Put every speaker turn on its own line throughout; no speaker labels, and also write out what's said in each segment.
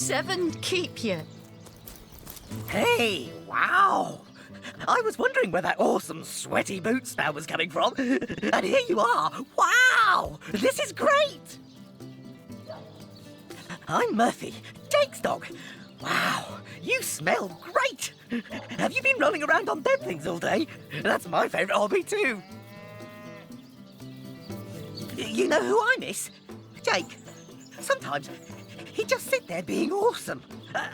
7 keep you.
Hey, wow! I was wondering where that awesome sweaty boot smell was coming from. And here you are! Wow! This is great! I'm Murphy, Jake's dog. Wow, you smell great! Have you been rolling around on dead things all day? That's my favourite hobby too. You know who I miss? Jake. Sometimes he'd just sit there being awesome.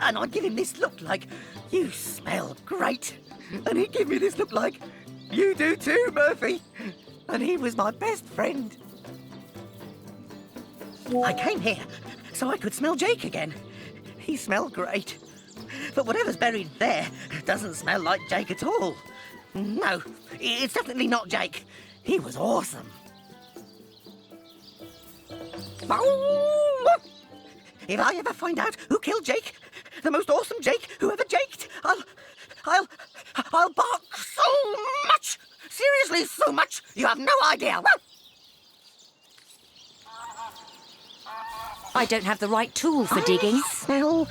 And I'd give him this look like, you smell great. And he'd give me this look like, you do too, Murphy. And he was my best friend. I came here so I could smell Jake again. He smelled great. But whatever's buried there doesn't smell like Jake at all. No, it's definitely not Jake. He was awesome. If I ever find out who killed Jake, the most awesome Jake who ever jaked, I'll bark so much! Seriously, so much! You have no idea!
I don't have the right tool for digging.
Smell.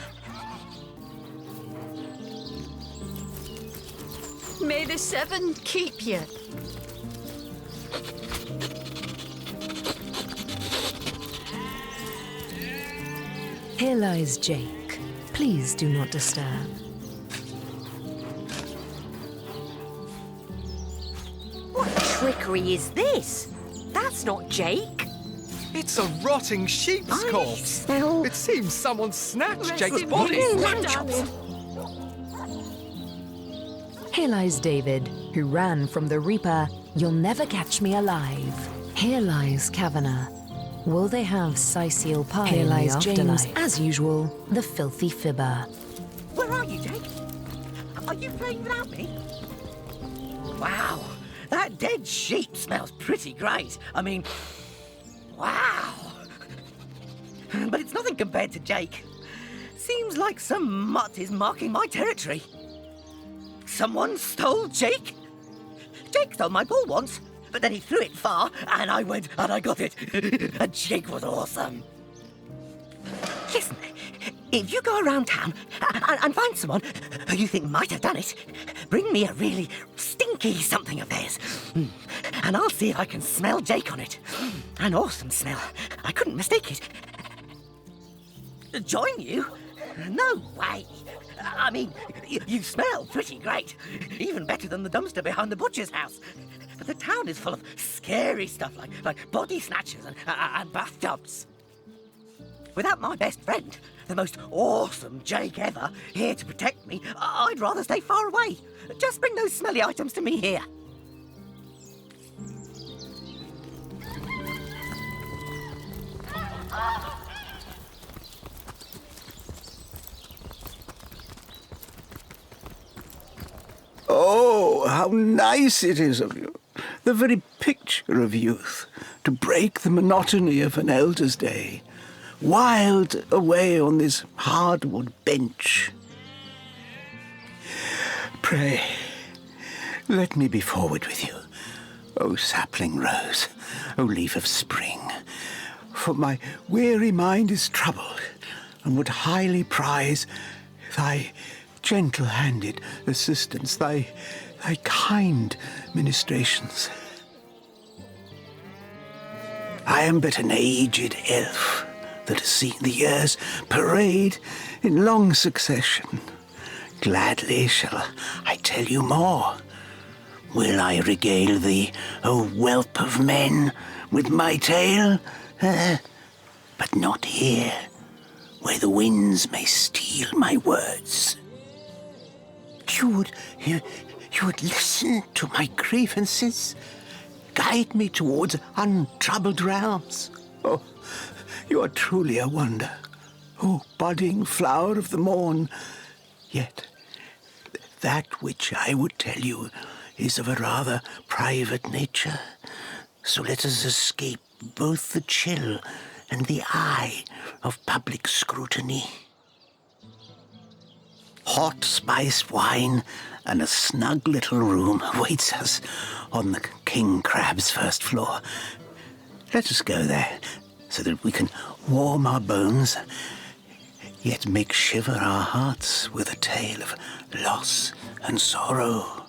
May the 7 keep you.
Here lies Jake. Please do not disturb.
What trickery is this? That's not Jake.
It's a rotting sheep's corpse.
Smell.
It seems someone snatched
Rest
Jake's
in
body.
peace, darling.
Here lies David, who ran from the Reaper. You'll never catch me alive. Here lies Kavanagh. Will they have Cyseal pie? Here lies James, as usual, the filthy fibber.
Where are you, Jake? Are you playing without me? Wow, that dead sheep smells pretty great. I mean, wow. But it's nothing compared to Jake. Seems like some mutt is marking my territory. Someone stole Jake? Jake stole my ball once, but then he threw it far, and I went and I got it. And Jake was awesome. Listen, if you go around town and find someone who you think might have done it, bring me a really stinky something of theirs. And I'll see if I can smell Jake on it. An awesome smell. I couldn't mistake it. Join you? No way. I mean, you smell pretty great. Even better than the dumpster behind the butcher's house. But the town is full of scary stuff like body snatchers and bathtubs. Without my best friend, the most awesome Jake ever, here to protect me, I'd rather stay far away. Just bring those smelly items to me here.
Oh, how nice it is of you. The very picture of youth, to break the monotony of an elder's day. Wild away on this hardwood bench. Pray, let me be forward with you, O sapling rose, O leaf of spring, for my weary mind is troubled, and would highly prize thy gentle-handed assistance, thy kind ministrations. I am but an aged elf that has seen the years parade in long succession. Gladly shall I tell you more. Will I regale thee, O whelp of men, with my tale? But not here, where the winds may steal my words. You would listen to my grievances, guide me towards untroubled realms. Oh, you are truly a wonder, oh budding flower of the morn. Yet that which I would tell you is of a rather private nature, so let us escape both the chill and the eye of public scrutiny. Hot spiced wine and a snug little room awaits us on the king crab's first floor. Let us go there so that we can warm our bones yet make shiver our hearts with a tale of loss and sorrow.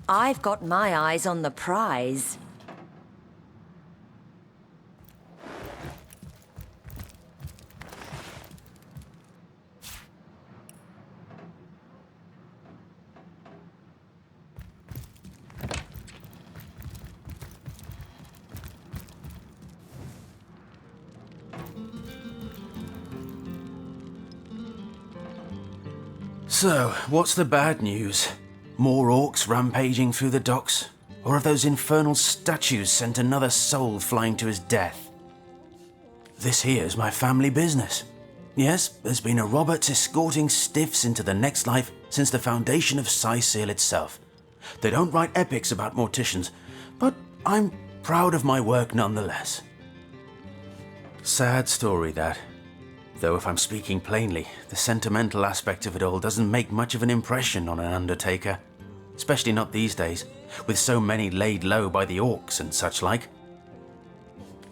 I've got my eyes on the prize.
So, what's the bad news? More orcs rampaging through the docks? Or have those infernal statues sent another soul flying to his death? This here's my family business. Yes, there's been a Roberts escorting stiffs into the next life since the foundation of Cyseal itself. They don't write epics about morticians, but I'm proud of my work nonetheless. Sad story, that. Though if I'm speaking plainly, the sentimental aspect of it all doesn't make much of an impression on an undertaker. Especially not these days, with so many laid low by the orcs and such like.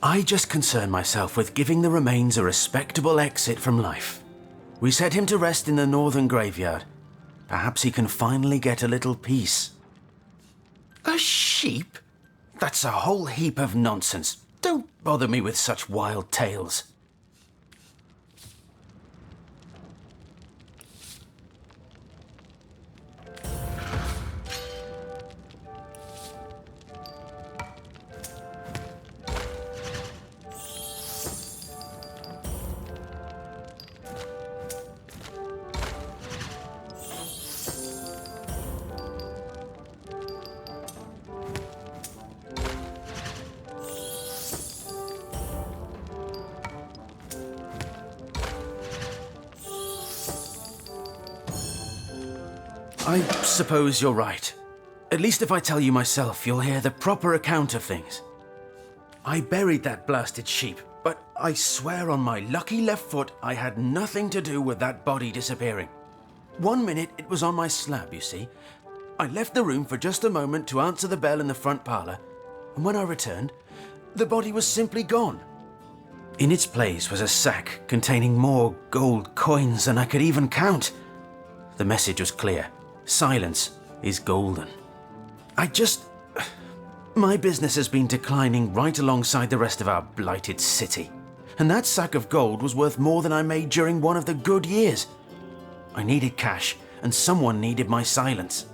I just concern myself with giving the remains a respectable exit from life. We set him to rest in the northern graveyard. Perhaps he can finally get a little peace. A sheep? That's a whole heap of nonsense. Don't bother me with such wild tales. I suppose you're right. At least if I tell you myself, you'll hear the proper account of things. I buried that blasted sheep, but I swear on my lucky left foot I had nothing to do with that body disappearing. 1 minute it was on my slab, you see. I left the room for just a moment to answer the bell in the front parlour, and when I returned, the body was simply gone. In its place was a sack containing more gold coins than I could even count. The message was clear. Silence is golden. My business has been declining right alongside the rest of our blighted city. And that sack of gold was worth more than I made during one of the good years. I needed cash, and someone needed my silence.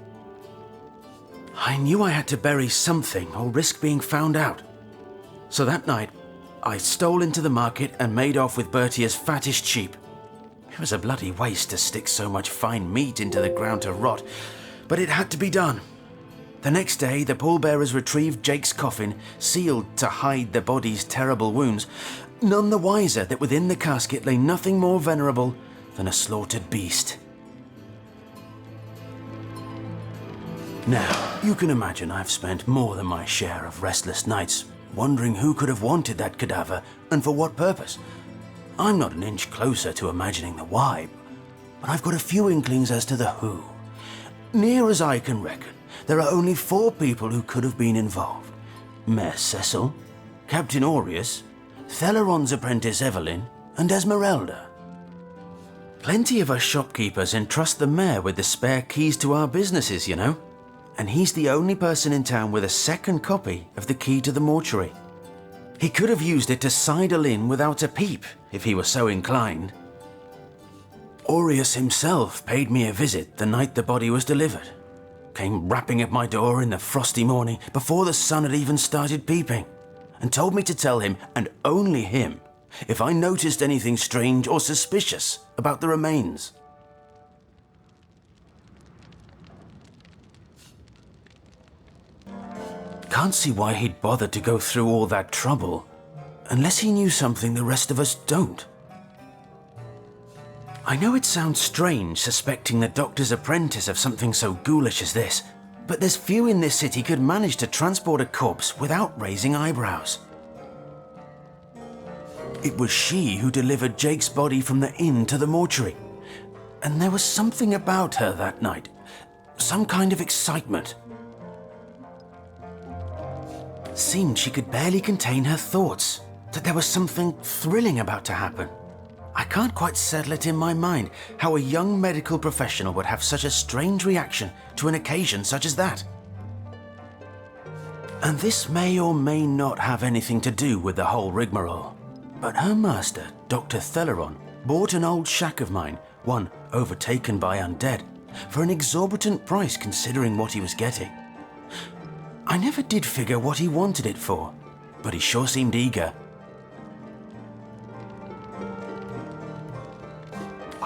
I knew I had to bury something or risk being found out. So that night, I stole into the market and made off with Bertia's fattest sheep. It was a bloody waste to stick so much fine meat into the ground to rot, but it had to be done. The next day, the pallbearers retrieved Jake's coffin, sealed to hide the body's terrible wounds, none the wiser that within the casket lay nothing more venerable than a slaughtered beast. Now, you can imagine I've spent more than my share of restless nights wondering who could have wanted that cadaver and for what purpose. I'm not an inch closer to imagining the why, but I've got a few inklings as to the who. Near as I can reckon, there are only 4 people who could have been involved. Mayor Cecil, Captain Aureus, Theleron's apprentice Evelyn, and Esmeralda. Plenty of us shopkeepers entrust the mayor with the spare keys to our businesses, you know. And he's the only person in town with a second copy of the key to the mortuary. He could have used it to sidle in without a peep, if he were so inclined. Aureus himself paid me a visit the night the body was delivered. came rapping at my door in the frosty morning before the sun had even started peeping, and told me to tell him, and only him, if I noticed anything strange or suspicious about the remains. Can't see why he'd bothered to go through all that trouble, unless he knew something the rest of us don't. I know it sounds strange suspecting the doctor's apprentice of something so ghoulish as this, but there's few in this city could manage to transport a corpse without raising eyebrows. It was she who delivered Jake's body from the inn to the mortuary, and there was something about her that night, some kind of excitement. Seemed she could barely contain her thoughts, that there was something thrilling about to happen. I can't quite settle it in my mind how a young medical professional would have such a strange reaction to an occasion such as that. And this may or may not have anything to do with the whole rigmarole, but her master, Dr. Theleron, bought an old shack of mine, one overtaken by undead, for an exorbitant price considering what he was getting. I never did figure what he wanted it for, but he sure seemed eager.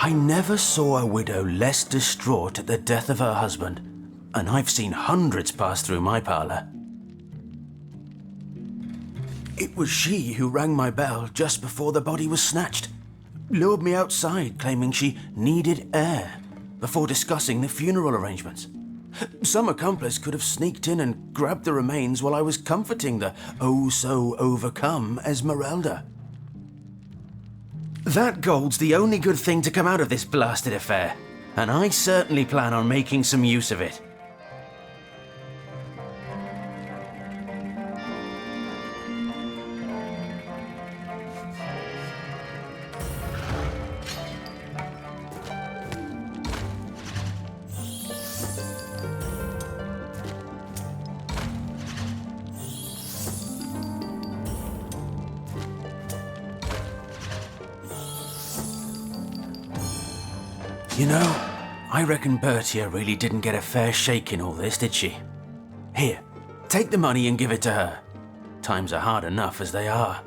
I never saw a widow less distraught at the death of her husband, and I've seen hundreds pass through my parlour. It was she who rang my bell just before the body was snatched, lured me outside claiming she needed air, before discussing the funeral arrangements. Some accomplice could have sneaked in and grabbed the remains while I was comforting the oh-so-overcome Esmeralda. That gold's the only good thing to come out of this blasted affair, and I certainly plan on making some use of it. You know, I reckon Bertia really didn't get a fair shake in all this, did she? Here, take the money and give it to her. Times are hard enough as they are.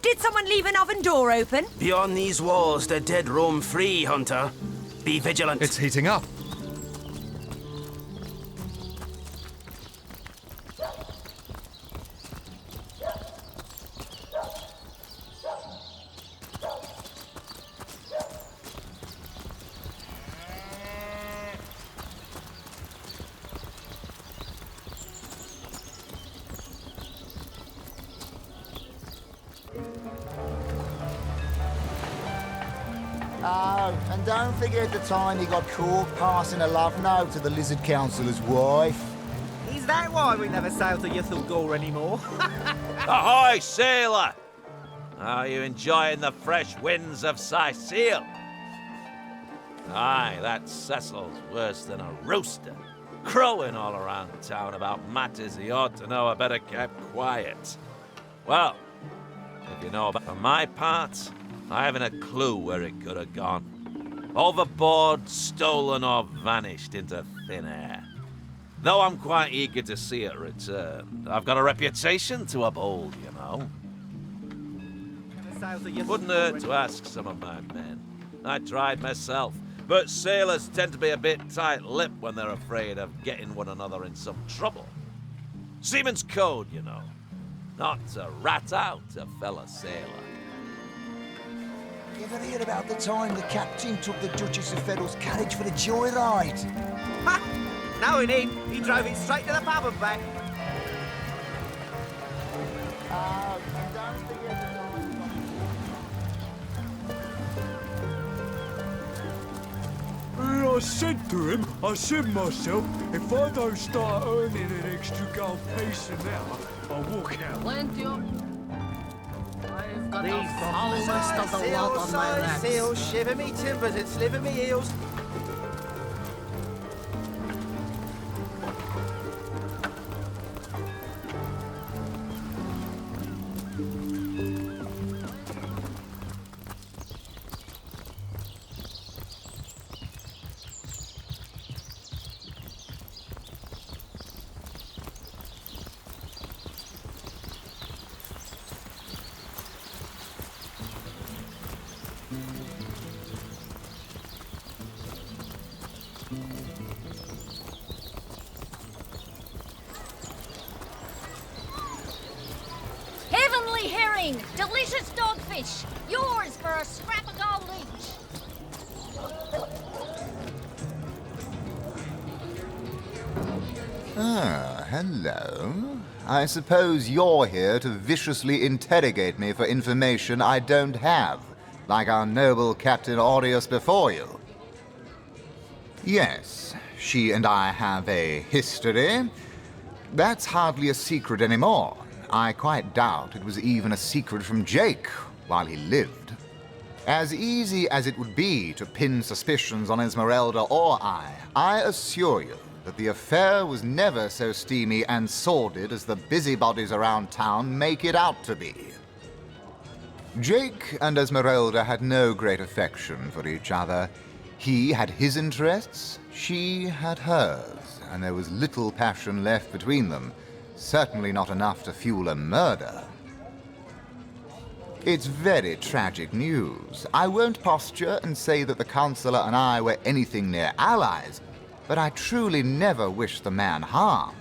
Did someone leave an oven door open?
Beyond these walls, the dead roam free, Hunter. Be vigilant.
It's heating up.
Oh, and don't forget the time he got caught passing a love note to the lizard councillor's wife.
Is that why we never sail to Ythel Gore anymore?
Ahoy, sailor! Are you enjoying the fresh winds of Cyseal? Aye, that Cecil's worse than a rooster, crowing all around town about matters he ought to know are better kept quiet. Well, if you know about for my part, I haven't a clue where it could have gone. Overboard, stolen, or vanished into thin air. Though I'm quite eager to see it return. I've got a reputation to uphold, you know. Wouldn't hurt to ask some of my men. I tried myself, but sailors tend to be a bit tight-lipped when they're afraid of getting one another in some trouble. Seaman's code, you know. Not to rat out a fellow sailor.
You ever hear about the time the captain took the Duchess of Federal's carriage for a joyride?
Ha! No, he didn't. He drove it straight to the pub and back.
Oh, and don't forget the time...
I said to him, I said myself, if I don't start earning an extra gold piece an hour, I'll walk out.
Plenty of... I've
got the foulest of the lot on my legs.
Sail, shiver me timbers and sliver me heels.
Heavenly herring! Delicious dogfish! Yours for a scrap of gold each!
Ah, hello. I suppose you're here to viciously interrogate me for information I don't have, like our noble Captain Aureus before you. Yes, she and I have a history. That's hardly a secret anymore. I quite doubt it was even a secret from Jake while he lived. As easy as it would be to pin suspicions on Esmeralda or I assure you that the affair was never so steamy and sordid as the busybodies around town make it out to be. Jake and Esmeralda had no great affection for each other. He had his interests, she had hers, and there was little passion left between them, certainly not enough to fuel a murder. It's very tragic news. I won't posture and say that the Counselor and I were anything near allies, but I truly never wish the man harm.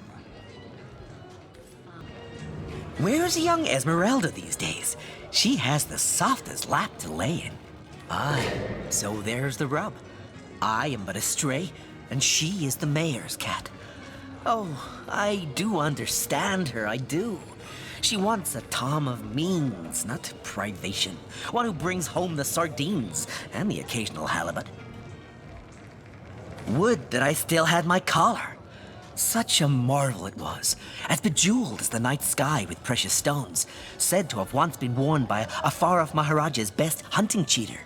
Where's young Esmeralda these days? She has the softest lap to lay in. Aye, so there's the rub. I am but a stray, and she is the mayor's cat. Oh, I do understand her, I do. She wants a Tom of means, not privation. One who brings home the sardines and the occasional halibut. Would that I still had my collar. Such a marvel it was, as bejeweled as the night sky with precious stones, said to have once been worn by a far-off Maharaja's best hunting cheater.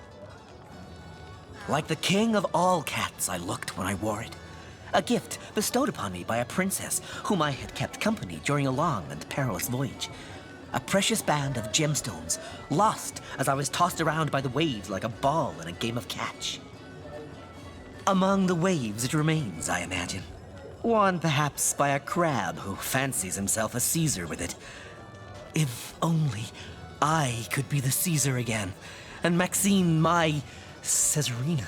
Like the king of all cats I looked when I wore it. A gift bestowed upon me by a princess whom I had kept company during a long and perilous voyage. A precious band of gemstones, lost as I was tossed around by the waves like a ball in a game of catch. Among the waves it remains, I imagine. Worn perhaps by a crab who fancies himself a Caesar with it. If only I could be the Caesar again, and Maxine my Caesarina.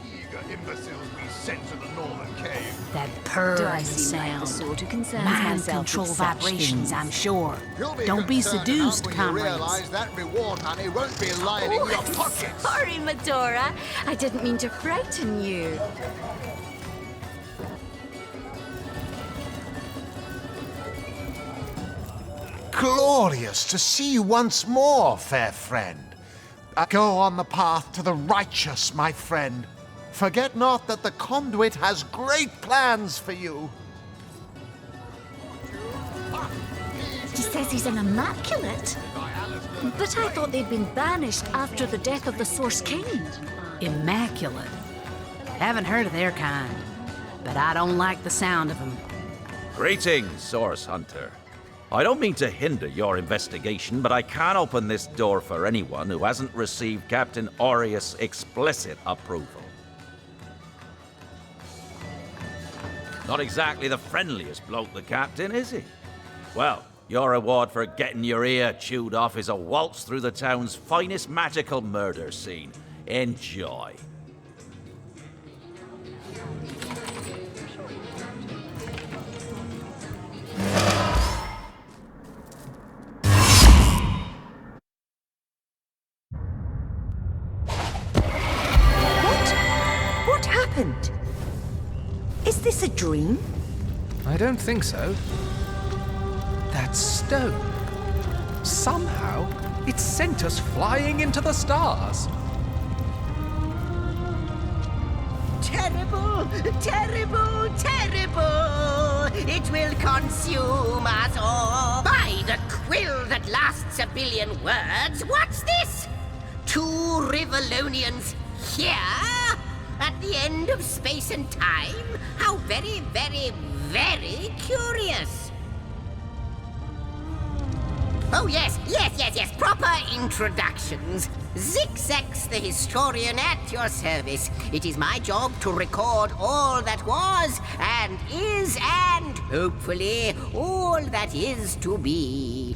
Eager imbeciles be sent to the northern cave.
That purring sound. Mind control vibrations, I'm sure. Don't be seduced, comrades.
Realize that reward money won't be lying in your pockets.
Sorry, Medora. I didn't mean to frighten you.
Glorious to see you once more, fair friend. Go on the path to the righteous, my friend. Forget not that the conduit has great plans for you.
He says he's an immaculate. But I thought they'd been banished after the death of the Source King.
Immaculate. Haven't heard of their kind, but I don't like the sound of them.
Greetings, Source Hunter. I don't mean to hinder your investigation, but I can't open this door for anyone who hasn't received Captain Aureus' explicit approval. Not exactly the friendliest bloke, the Captain, is he? Well, your reward for getting your ear chewed off is a waltz through the town's finest magical murder scene. Enjoy.
What happened? Is this a dream?
I don't think so. That stone. Somehow, it sent us flying into the stars.
Terrible, terrible, terrible! it will consume us all. By the quill that lasts a billion words, what's this? 2 Rivalonians here? At the end of space and time? How very, very, very curious. Oh, yes, proper introductions. Zigzags the historian at your service. It is my job to record all that was, and is, and hopefully all that is to be.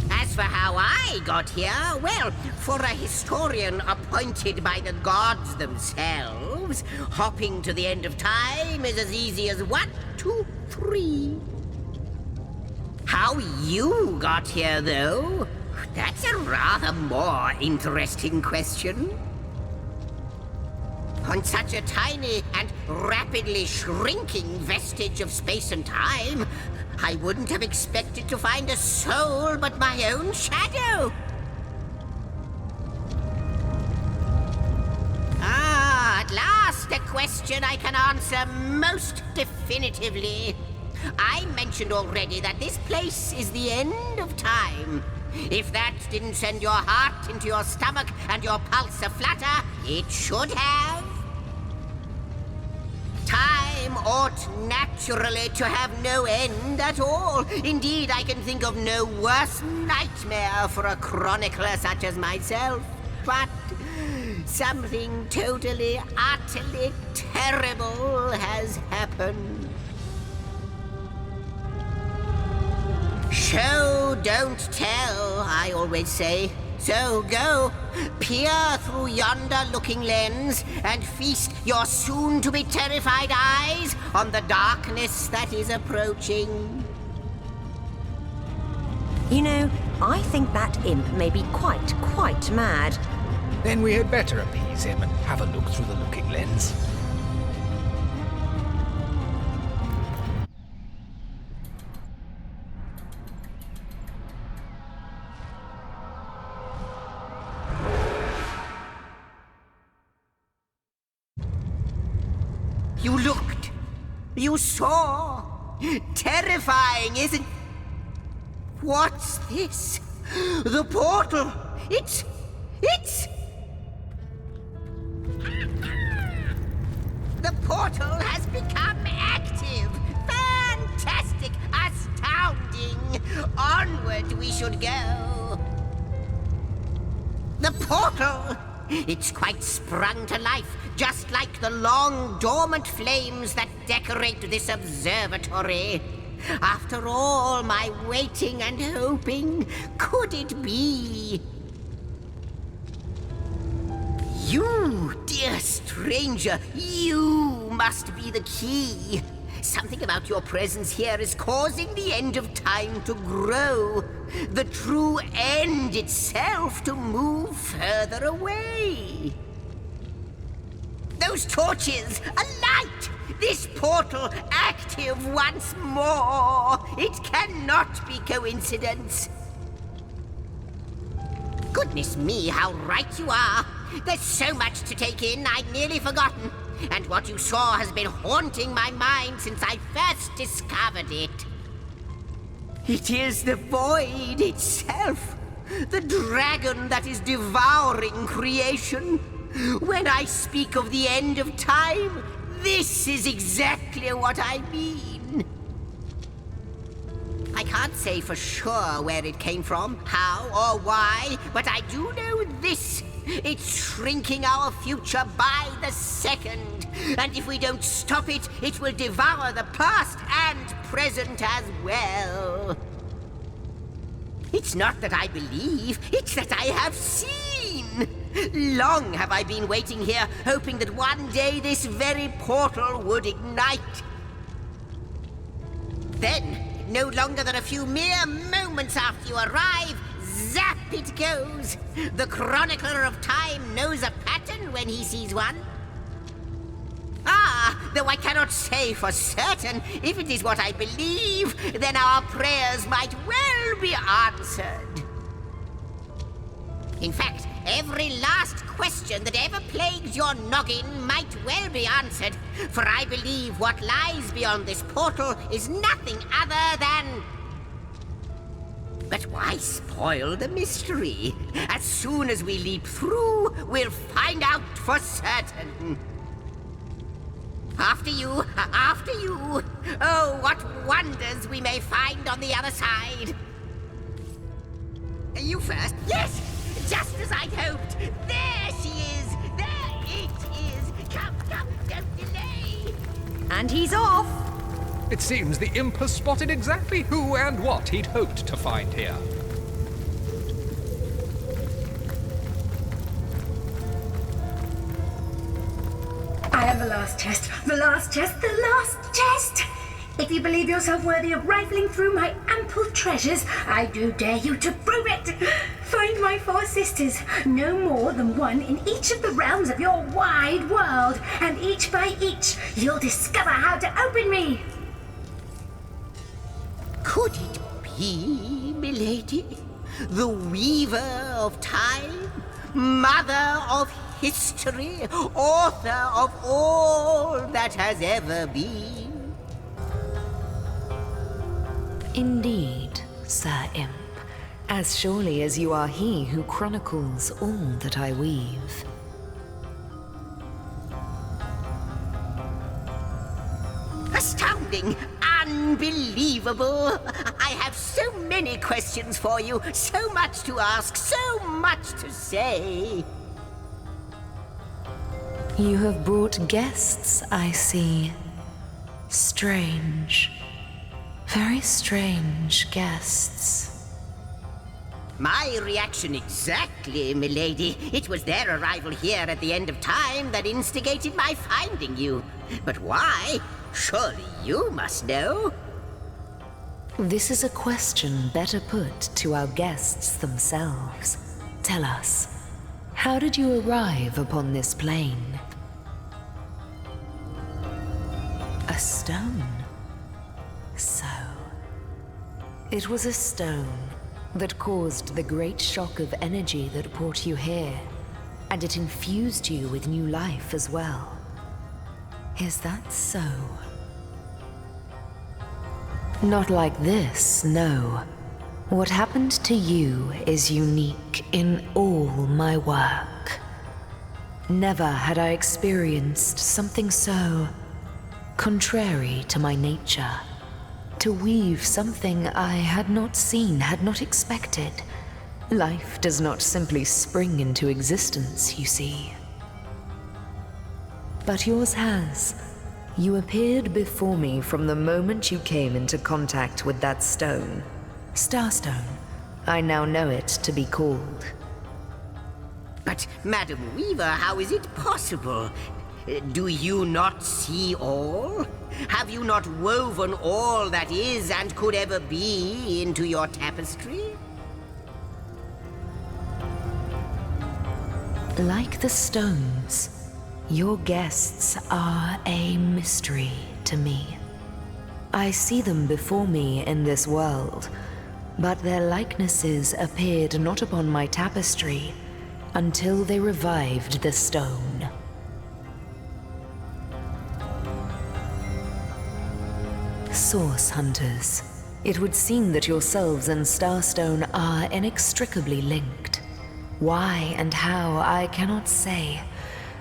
As for how I got here, well, for a historian appointed by the gods themselves, hopping to the end of time is as easy as 1, 2, 3. How you got here, though, that's a rather more interesting question. On such a tiny and rapidly shrinking vestige of space and time, I wouldn't have expected to find a soul but my own shadow. At last a question I can answer most definitively. I mentioned already that this place is the end of time. If that didn't send your heart into your stomach and your pulse a-flutter, it should have. Time ought naturally to have no end at all. Indeed, I can think of no worse nightmare for a chronicler such as myself. But something totally, utterly terrible has happened. Show, don't tell, I always say. So go, peer through yonder looking lens and feast your soon-to-be terrified eyes on the darkness that is approaching.
You know, I think that imp may be quite mad.
Then we had better appease him and have a look through the looking lens.
You looked. You saw. Terrifying, isn't... What's this? The portal. It's... The portal has become active. Fantastic. Astounding. Onward we should go. The portal. It's quite sprung to life, just like the long, dormant flames that decorate this observatory. After all my waiting and hoping, could it be? You, dear stranger, you must be the key. Something about your presence here is causing the end of time to grow. The true end itself to move further away. Those torches, a light! This portal active once more. It cannot be coincidence. Goodness me, how right you are. There's so much to take in, I'd nearly forgotten. And what you saw has been haunting my mind since I first discovered it. It is the void itself, the dragon that is devouring creation. When I speak of the end of time, this is exactly what I mean. I can't say for sure where it came from, how or why, but I do know this. It's shrinking our future by the second. And if we don't stop it, it will devour the past and present as well. It's not that I believe, it's that I have seen. Long have I been waiting here, hoping that one day this very portal would ignite. Then, no longer than a few mere moments after you arrive, zap it goes! The chronicler of time knows a pattern when he sees one. Though I cannot say for certain, if it is what I believe, then our prayers might well be answered. In fact,
every last question that ever plagues your noggin might well be answered, for I believe what lies beyond this portal is nothing other than... But why spoil the mystery? As soon as we leap through, we'll find out for certain. After you, after you. Oh, what wonders we may find on the other side. You first. Yes, just as I'd hoped. There she is. There it is. Come, come, don't delay.
And he's off.
It seems the imp has spotted exactly who and what he'd hoped to find here.
I am the last test. The last test. The last test! If you believe yourself worthy of rifling through my ample treasures, I do dare you to prove it! Find my 4 sisters, no more than one in each of the realms of your wide world, and each by each, you'll discover how to open me!
Could it be, milady? The weaver of time? Mother of history? Author of all that has ever been?
Indeed, Sir Imp. As surely as you are he who chronicles all that I weave.
Astounding! Unbelievable! I have so many questions for you, so much to ask, so much to say.
You have brought guests, I see. Strange. Very strange guests.
My reaction exactly, milady. It was their arrival here at the end of time that instigated my finding you. But why? Surely you must know.
This is a question better put to our guests themselves. Tell us, how did you arrive upon this plane? A stone. So, it was a stone that caused the great shock of energy that brought you here, and it infused you with new life as well. Is that so? Not like this, no. What happened to you is unique in all my work. Never had I experienced something so contrary to my nature. To weave something I had not seen, had not expected. Life does not simply spring into existence, you see. But yours has. You appeared before me from the moment you came into contact with that stone. Starstone. I now know it to be called.
But, Madam Weaver, how is it possible? Do you not see all? Have you not woven all that is and could ever be into your tapestry?
Like the stones, your guests are a mystery to me. I see them before me in this world, but their likenesses appeared not upon my tapestry until they revived the stone. Source hunters, it would seem that yourselves and Starstone are inextricably linked. Why and how, I cannot say,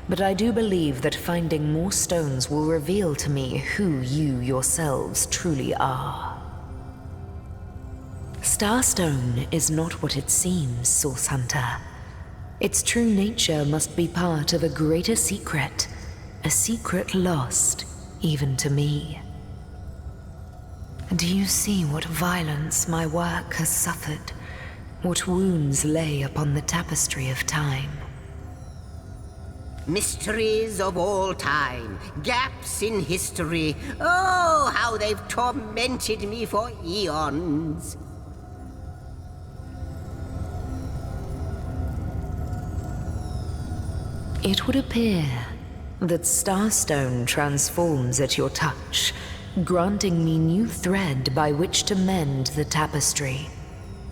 but I do believe that finding more stones will reveal to me who you yourselves truly are. Starstone is not what it seems, Source Hunter. Its true nature must be part of a greater secret, a secret lost even to me. Do you see what violence my work has suffered? What wounds lay upon the tapestry of time?
Mysteries of all time, gaps in history. Oh, how they've tormented me for eons.
It would appear that Starstone transforms at your touch, granting me new thread by which to mend the tapestry.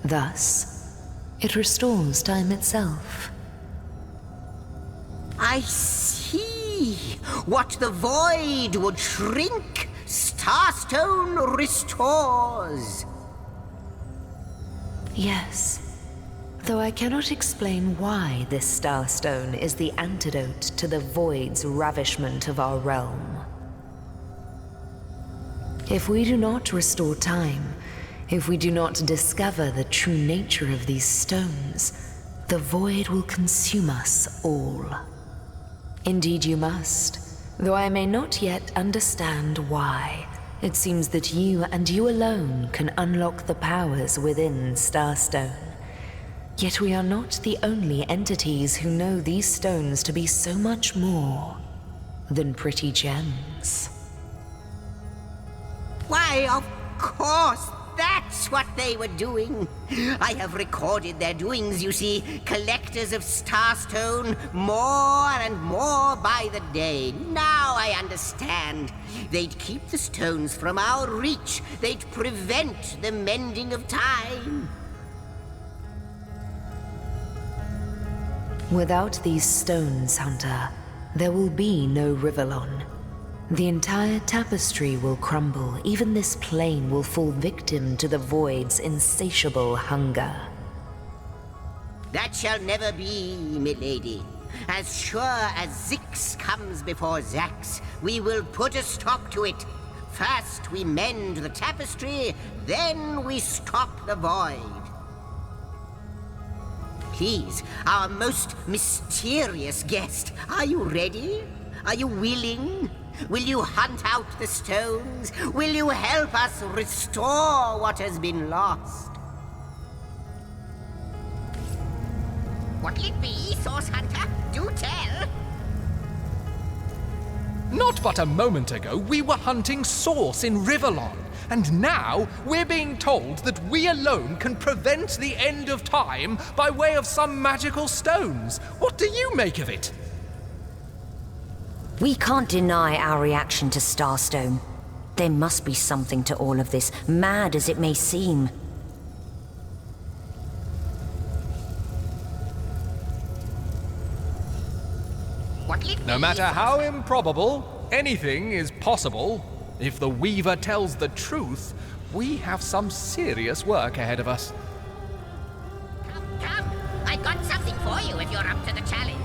Thus, it restores time itself.
I see. What the void would shrink, Starstone restores.
Yes. Though I cannot explain why this Starstone is the antidote to the void's ravishment of our realm. If we do not restore time, if we do not discover the true nature of these stones, the void will consume us all. Indeed you must, though I may not yet understand why. It seems that you and you alone can unlock the powers within Starstone. Yet we are not the only entities who know these stones to be so much more than pretty gems.
Why, of course, that's what they were doing. I have recorded their doings, you see. Collectors of Starstone, more and more by the day. Now I understand. They'd keep the stones from our reach. They'd prevent the mending of time.
Without these stones, Hunter, there will be no Rivellon. The entire tapestry will crumble. Even this plane will fall victim to the void's insatiable hunger.
That shall never be, milady. As sure as Zix comes before Zax, we will put a stop to it. First we mend the tapestry, then we stop the void. Please, our most mysterious guest, are you ready? Are you willing? Will you hunt out the stones? Will you help us restore what has been lost? What'll it be, Source Hunter? Do tell!
Not but a moment ago, we were hunting Source in Rivellon, and now we're being told that we alone can prevent the end of time by way of some magical stones. What do you make of it?
We can't deny our reaction to Starstone. There must be something to all of this, mad as it may seem.
No matter how improbable, anything is possible. If the Weaver tells the truth, we have some serious work ahead of us.
Come! I've got something for you if you're up to the challenge.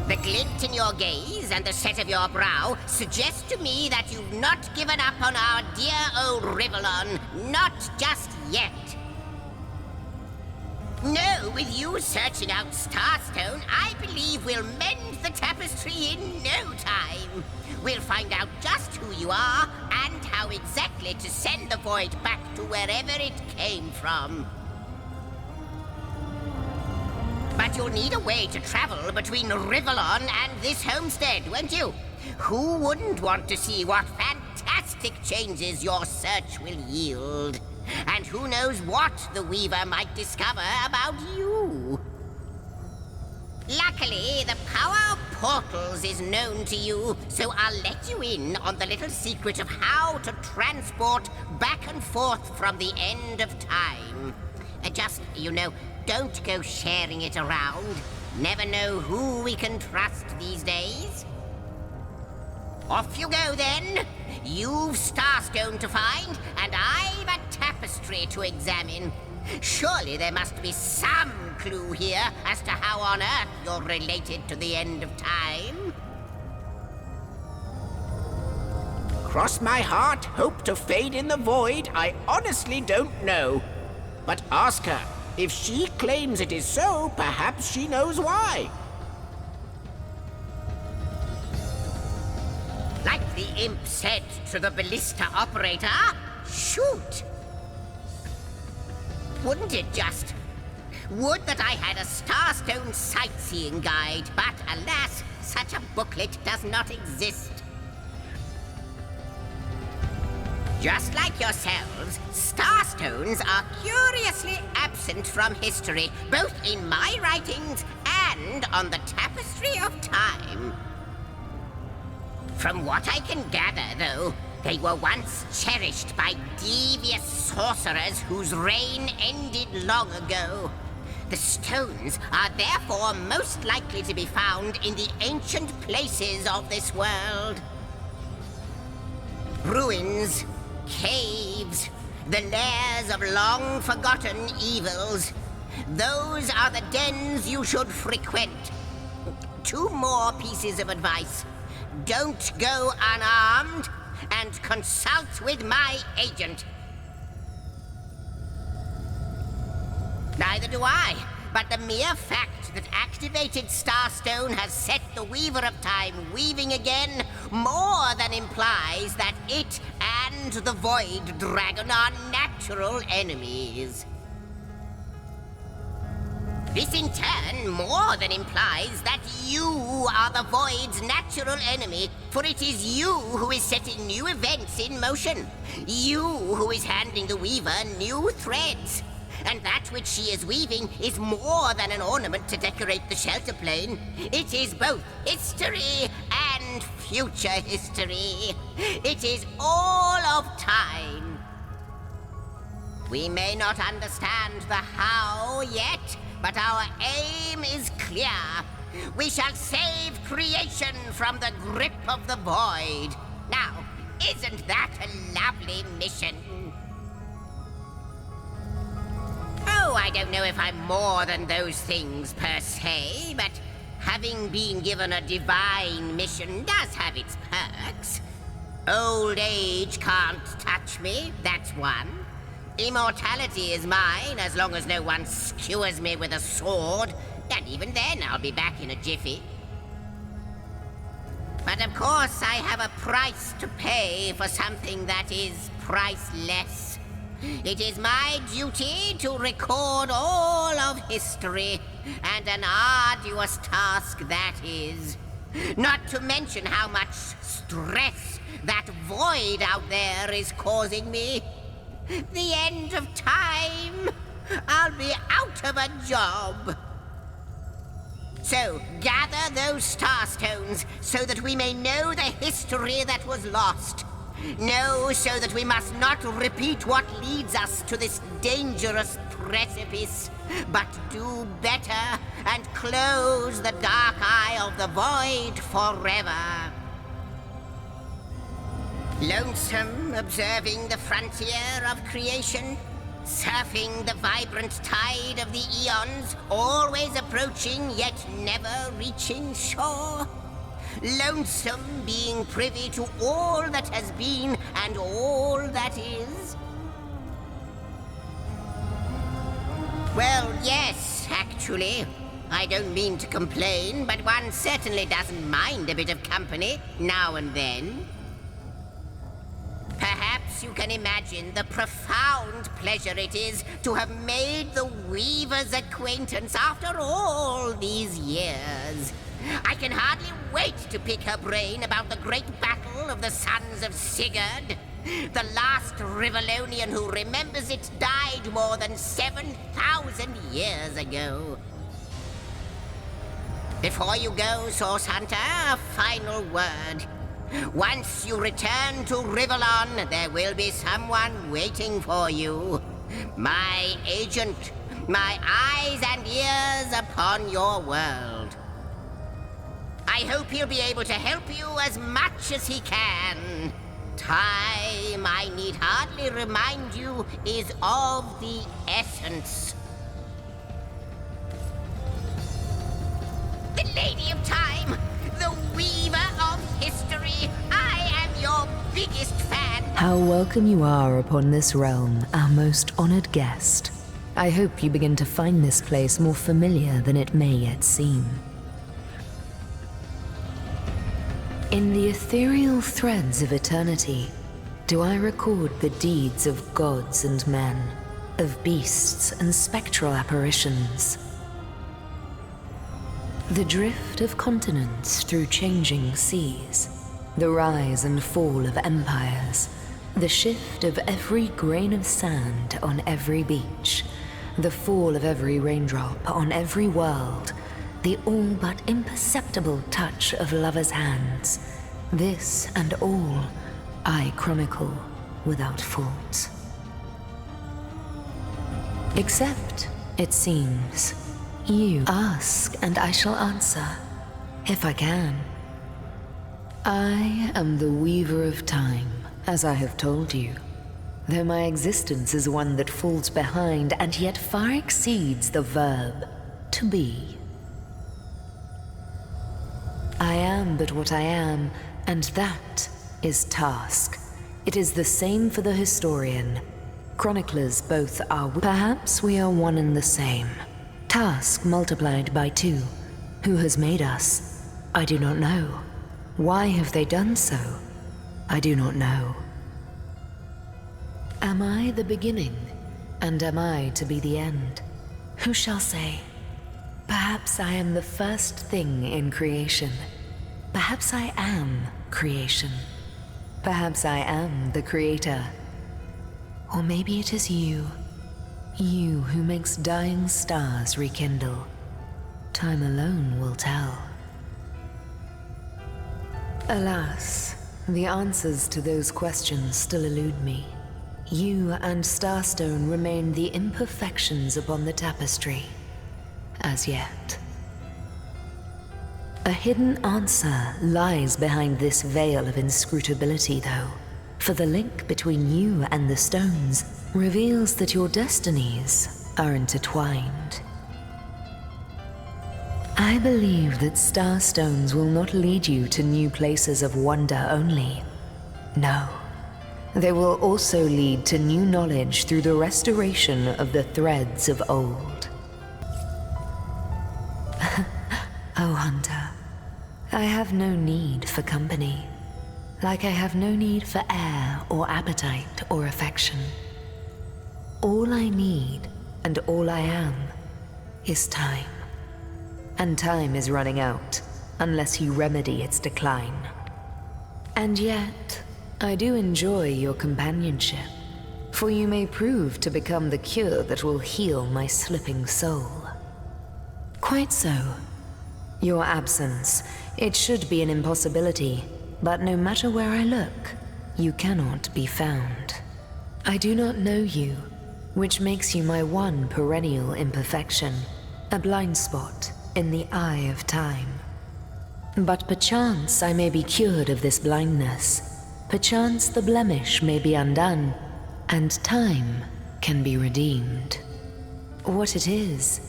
The glint in your gaze and the set of your brow suggest to me that you've not given up on our dear old Rivellon. Not just yet. No, with you searching out Starstone, I believe we'll mend the tapestry in no time. We'll find out just who you are and how exactly to send the void back to wherever it came from. But you'll need a way to travel between Rivellon and this homestead, won't you? Who wouldn't want to see what fantastic changes your search will yield? And who knows what the Weaver might discover about you? Luckily, the power of portals is known to you, so I'll let you in on the little secret of how to transport back and forth from the end of time. Just, don't go sharing it around. Never know who we can trust these days. Off you go, then. You've Starstone to find, and I've a tapestry to examine. Surely there must be some clue here as to how on earth you're related to the end of time.
Cross my heart, hope to fade in the void, I honestly don't know. But ask her. If she claims it is so, perhaps she knows why.
Like the imp said to the ballista operator, shoot! Wouldn't it just? Would that I had a Starstone sightseeing guide, but alas, such a booklet does not exist. Just like yourselves, Starstones are curiously absent from history, both in my writings and on the tapestry of time. From what I can gather, though, they were once cherished by devious sorcerers whose reign ended long ago. The stones are therefore most likely to be found in the ancient places of this world. Ruins, caves, the lairs of long-forgotten evils. Those are the dens you should frequent. 2 more pieces of advice. Don't go unarmed, and consult with my agent. Neither do I, but the mere fact that activated Starstone has set the Weaver of Time weaving again more than implies that it and the Void Dragon are natural enemies. This in turn more than implies that you are the Void's natural enemy, for it is you who is setting new events in motion. You who is handing the Weaver new threads. And that which she is weaving is more than an ornament to decorate the shelter plane. It is both history and future history. It is all of time. We may not understand the how yet, but our aim is clear. We shall save creation from the grip of the Void. Now, isn't that a lovely mission? Oh, I don't know if I'm more than those things per se, but having been given a divine mission does have its perks. Old age can't touch me, that's one. Immortality is mine as long as no one skewers me with a sword, and even then I'll be back in a jiffy. But of course I have a price to pay for something that is priceless. It is my duty to record all of history, and an arduous task that is. Not to mention how much stress that void out there is causing me. The end of time. I'll be out of a job. So, gather those starstones so that we may know the history that was lost. Know so that we must not repeat what leads us to this dangerous precipice, but do better and close the dark eye of the void forever. Lonesome, observing the frontier of creation, surfing the vibrant tide of the eons, always approaching yet never reaching shore. Lonesome, being privy to all that has been and all that is. Well, yes, actually. I don't mean to complain, but one certainly doesn't mind a bit of company now and then. Perhaps you can imagine the profound pleasure it is to have made the Weaver's acquaintance after all these years. I can hardly wait to pick her brain about the great battle of the sons of Sigurd. The last Rivalonian who remembers it died more than 7,000 years ago. Before you go, Source Hunter, a final word. Once you return to Rivellon, there will be someone waiting for you. My agent, my eyes and ears upon your world. I hope he'll be able to help you as much as he can. Time, I need hardly remind you, is of the essence. The Lady of Time, the Weaver of History, I am your biggest fan.
How welcome you are upon this realm, our most honored guest. I hope you begin to find this place more familiar than it may yet seem. In the ethereal threads of eternity, do I record the deeds of gods and men, of beasts and spectral apparitions. The drift of continents through changing seas, the rise and fall of empires, the shift of every grain of sand on every beach, the fall of every raindrop on every world, the all but imperceptible touch of lovers' hands. This and all I chronicle without fault. Except, it seems, You ask, and I shall answer, if I can. I am the weaver of time, as I have told you, though my existence is one that falls behind and yet far exceeds the verb to be. I am but what I am, and that is task. It is the same for the historian. Chroniclers both are. Perhaps we are one and the same. Task multiplied by 2. Who has made us? I do not know. Why have they done so? I do not know. Am I the beginning? And am I to be the end? Who shall say? Perhaps I am the first thing in creation. Perhaps I am creation. Perhaps I am the creator. Or maybe it is you. You who makes dying stars rekindle. Time alone will tell. Alas, the answers to those questions still elude me. You and Starstone remain the imperfections upon the tapestry. As yet. A hidden answer lies behind this veil of inscrutability, though, for the link between you and the stones reveals that your destinies are intertwined. I believe that starstones will not lead you to new places of wonder only. No, they will also lead to new knowledge through the restoration of the threads of old. Oh, Hunter, I have no need for company, like I have no need for air or appetite or affection. All I need, and all I am, is time. And time is running out, unless you remedy its decline. And yet, I do enjoy your companionship, for you may prove to become the cure that will heal my slipping soul. Quite so. Your absence, it should be an impossibility, but no matter where I look, you cannot be found. I do not know you, which makes you my one perennial imperfection, a blind spot in the eye of time. But perchance I may be cured of this blindness. Perchance the blemish may be undone, and time can be redeemed. What it is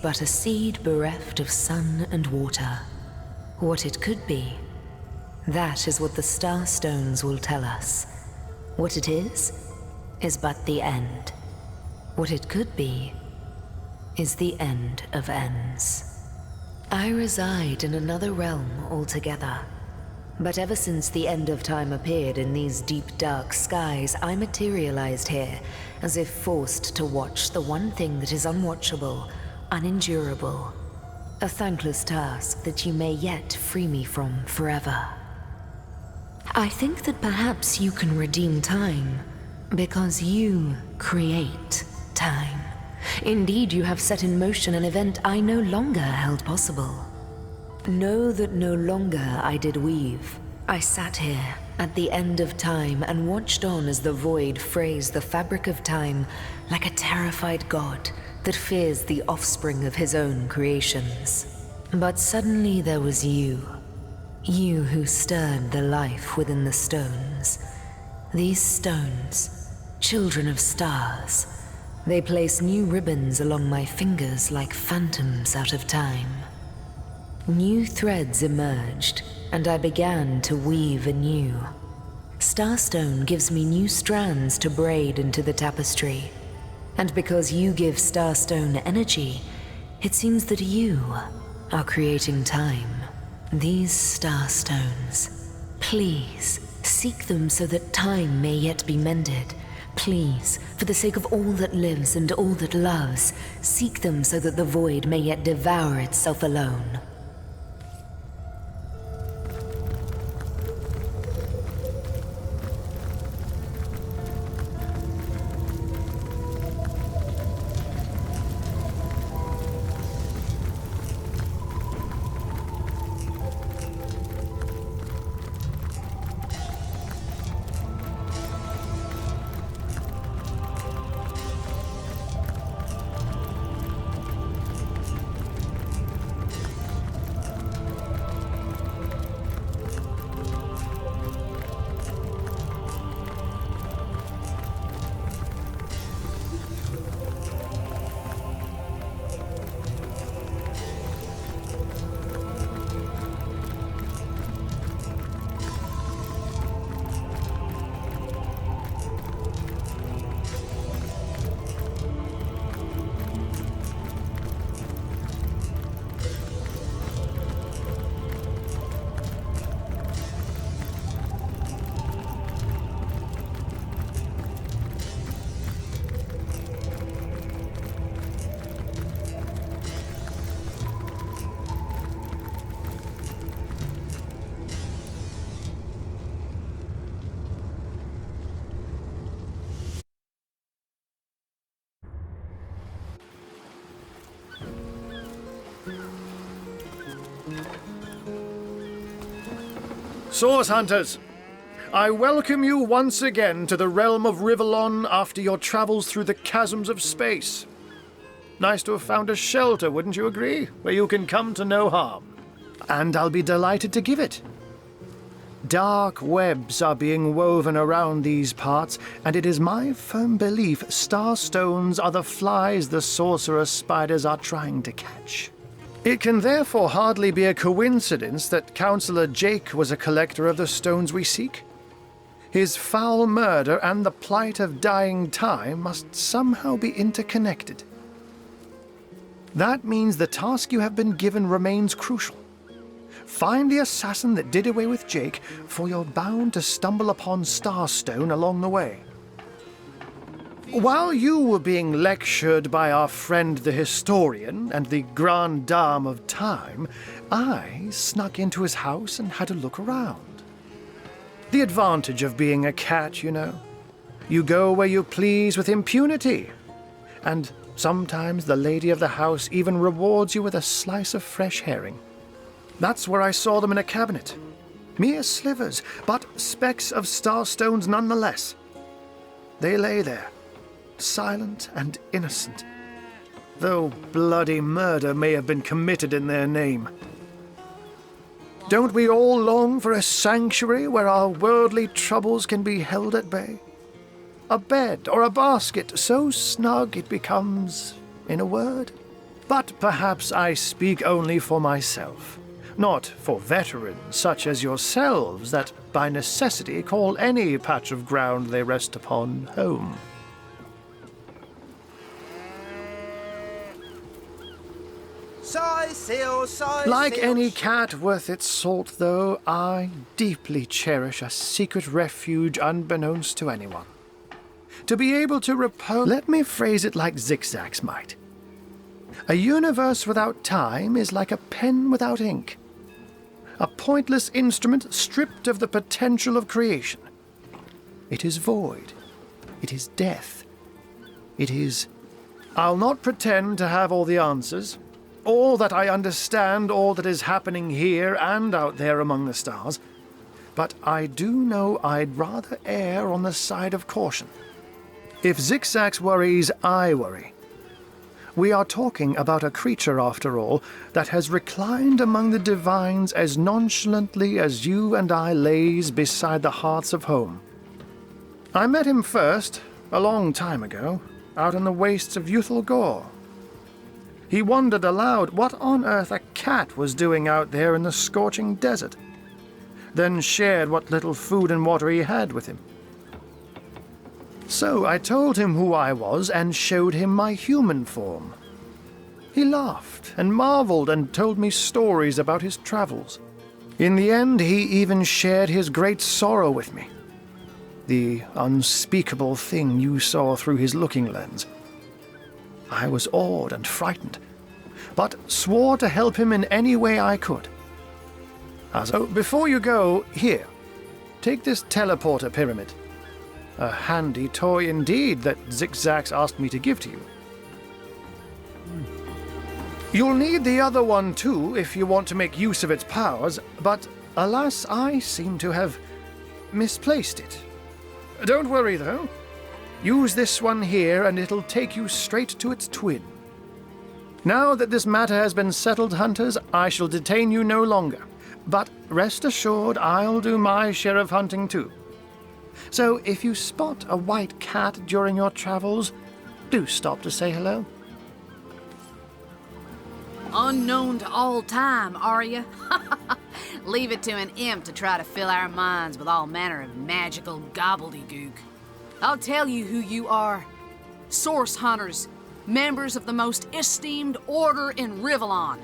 but a seed bereft of sun and water. What it could be, that is what the starstones will tell us. What it is but the end. What it could be is the end of ends. I reside in another realm altogether. But ever since the end of time appeared in these deep dark skies, I materialized here, as if forced to watch the one thing that is unwatchable, unendurable. A thankless task that you may yet free me from forever. I think that perhaps you can redeem time, because you create time. Indeed, you have set in motion an event I no longer held possible. Know that no longer I did weave. I sat here at the end of time and watched on as the void frays the fabric of time like a terrified god that fears the offspring of his own creations. But suddenly there was you. You who stirred the life within the stones. These stones, children of stars, they place new ribbons along my fingers like phantoms out of time. New threads emerged, and I began to weave anew. Starstone gives me new strands to braid into the tapestry. And because you give Starstone energy, it seems that you are creating time. These Starstones, please, seek them so that time may yet be mended. Please, for the sake of all that lives and all that loves, seek them so that the void may yet devour itself alone.
Source hunters, I welcome you once again to the realm of Rivellon after your travels through the chasms of space. Nice to have found a shelter, wouldn't you agree? Where you can come to no harm. And I'll be delighted to give it. Dark webs are being woven around these parts, and it is my firm belief starstones are the flies the sorcerer spiders are trying to catch. It can therefore hardly be a coincidence that Councillor Jake was a collector of the stones we seek. His foul murder and the plight of dying time must somehow be interconnected. That means the task you have been given remains crucial. Find the assassin that did away with Jake, for you're bound to stumble upon Starstone along the way. While you were being lectured by our friend the historian and the grande dame of time, I snuck into his house and had a look around. The advantage of being a cat, you know. You go where you please with impunity. And sometimes the lady of the house even rewards you with a slice of fresh herring. That's where I saw them in a cabinet. Mere slivers, but specks of starstones nonetheless. They lay there, silent and innocent, though bloody murder may have been committed in their name. Don't we all long for a sanctuary where our worldly troubles can be held at bay? A bed or a basket so snug it becomes, in a word? But perhaps I speak only for myself, not for veterans such as yourselves that by necessity call any patch of ground they rest upon home.
Cyseal.
Like any cat worth its salt, though, I deeply cherish a secret refuge unbeknownst to anyone. To be able to repose... Let me phrase it like Zigzags might. A universe without time is like a pen without ink. A pointless instrument stripped of the potential of creation. It is void. It is death. It is... I'll not pretend to have all the answers, all that I understand, all that is happening here and out there among the stars, but I do know I'd rather err on the side of caution. If Zigzags worries, I worry. We are talking about a creature, after all, that has reclined among the divines as nonchalantly as you and I laze beside the hearths of home. I met him first, a long time ago, out in the wastes of Youthful Gore. He wondered aloud what on earth a cat was doing out there in the scorching desert, then shared what little food and water he had with him. So I told him who I was and showed him my human form. He laughed and marveled and told me stories about his travels. In the end, he even shared his great sorrow with me. The unspeakable thing you saw through his looking lens. I was awed and frightened, but swore to help him in any way I could. So before you go, here, take this teleporter pyramid. A handy toy indeed that Zigzags asked me to give to you. You'll need the other one too if you want to make use of its powers, but alas, I seem to have misplaced it. Don't worry though. Use this one here and it'll take you straight to its twin. Now that this matter has been settled, hunters, I shall detain you no longer. But rest assured, I'll do my share of hunting too. So if you spot a white cat during your travels, do stop to say hello.
Unknown to all time, are you? Leave it to an imp to try to fill our minds with all manner of magical gobbledygook. I'll tell you who you are. Source hunters, members of the most esteemed order in Rivellon.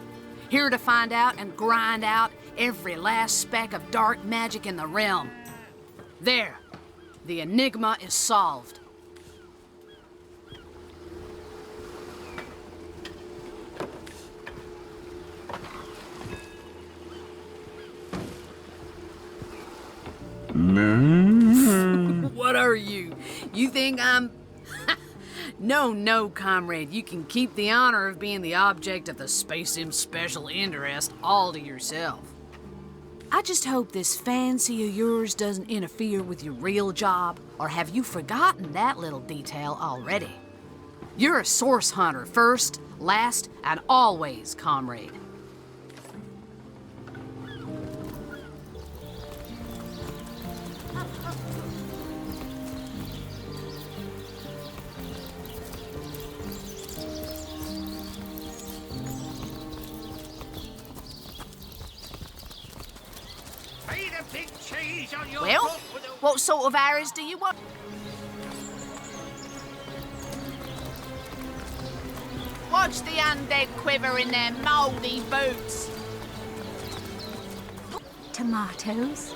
Here to find out and grind out every last speck of dark magic in the realm. There, the enigma is solved. What are you? You think I'm... No, comrade. You can keep the honor of being the object of the Space Imp's special interest all to yourself. I just hope this fancy of yours doesn't interfere with your real job, or have you forgotten that little detail already? You're a source hunter first, last, and always, comrade. Well, what sort of arrows do you want? Watch the undead quiver in their mouldy boots.
Tomatoes.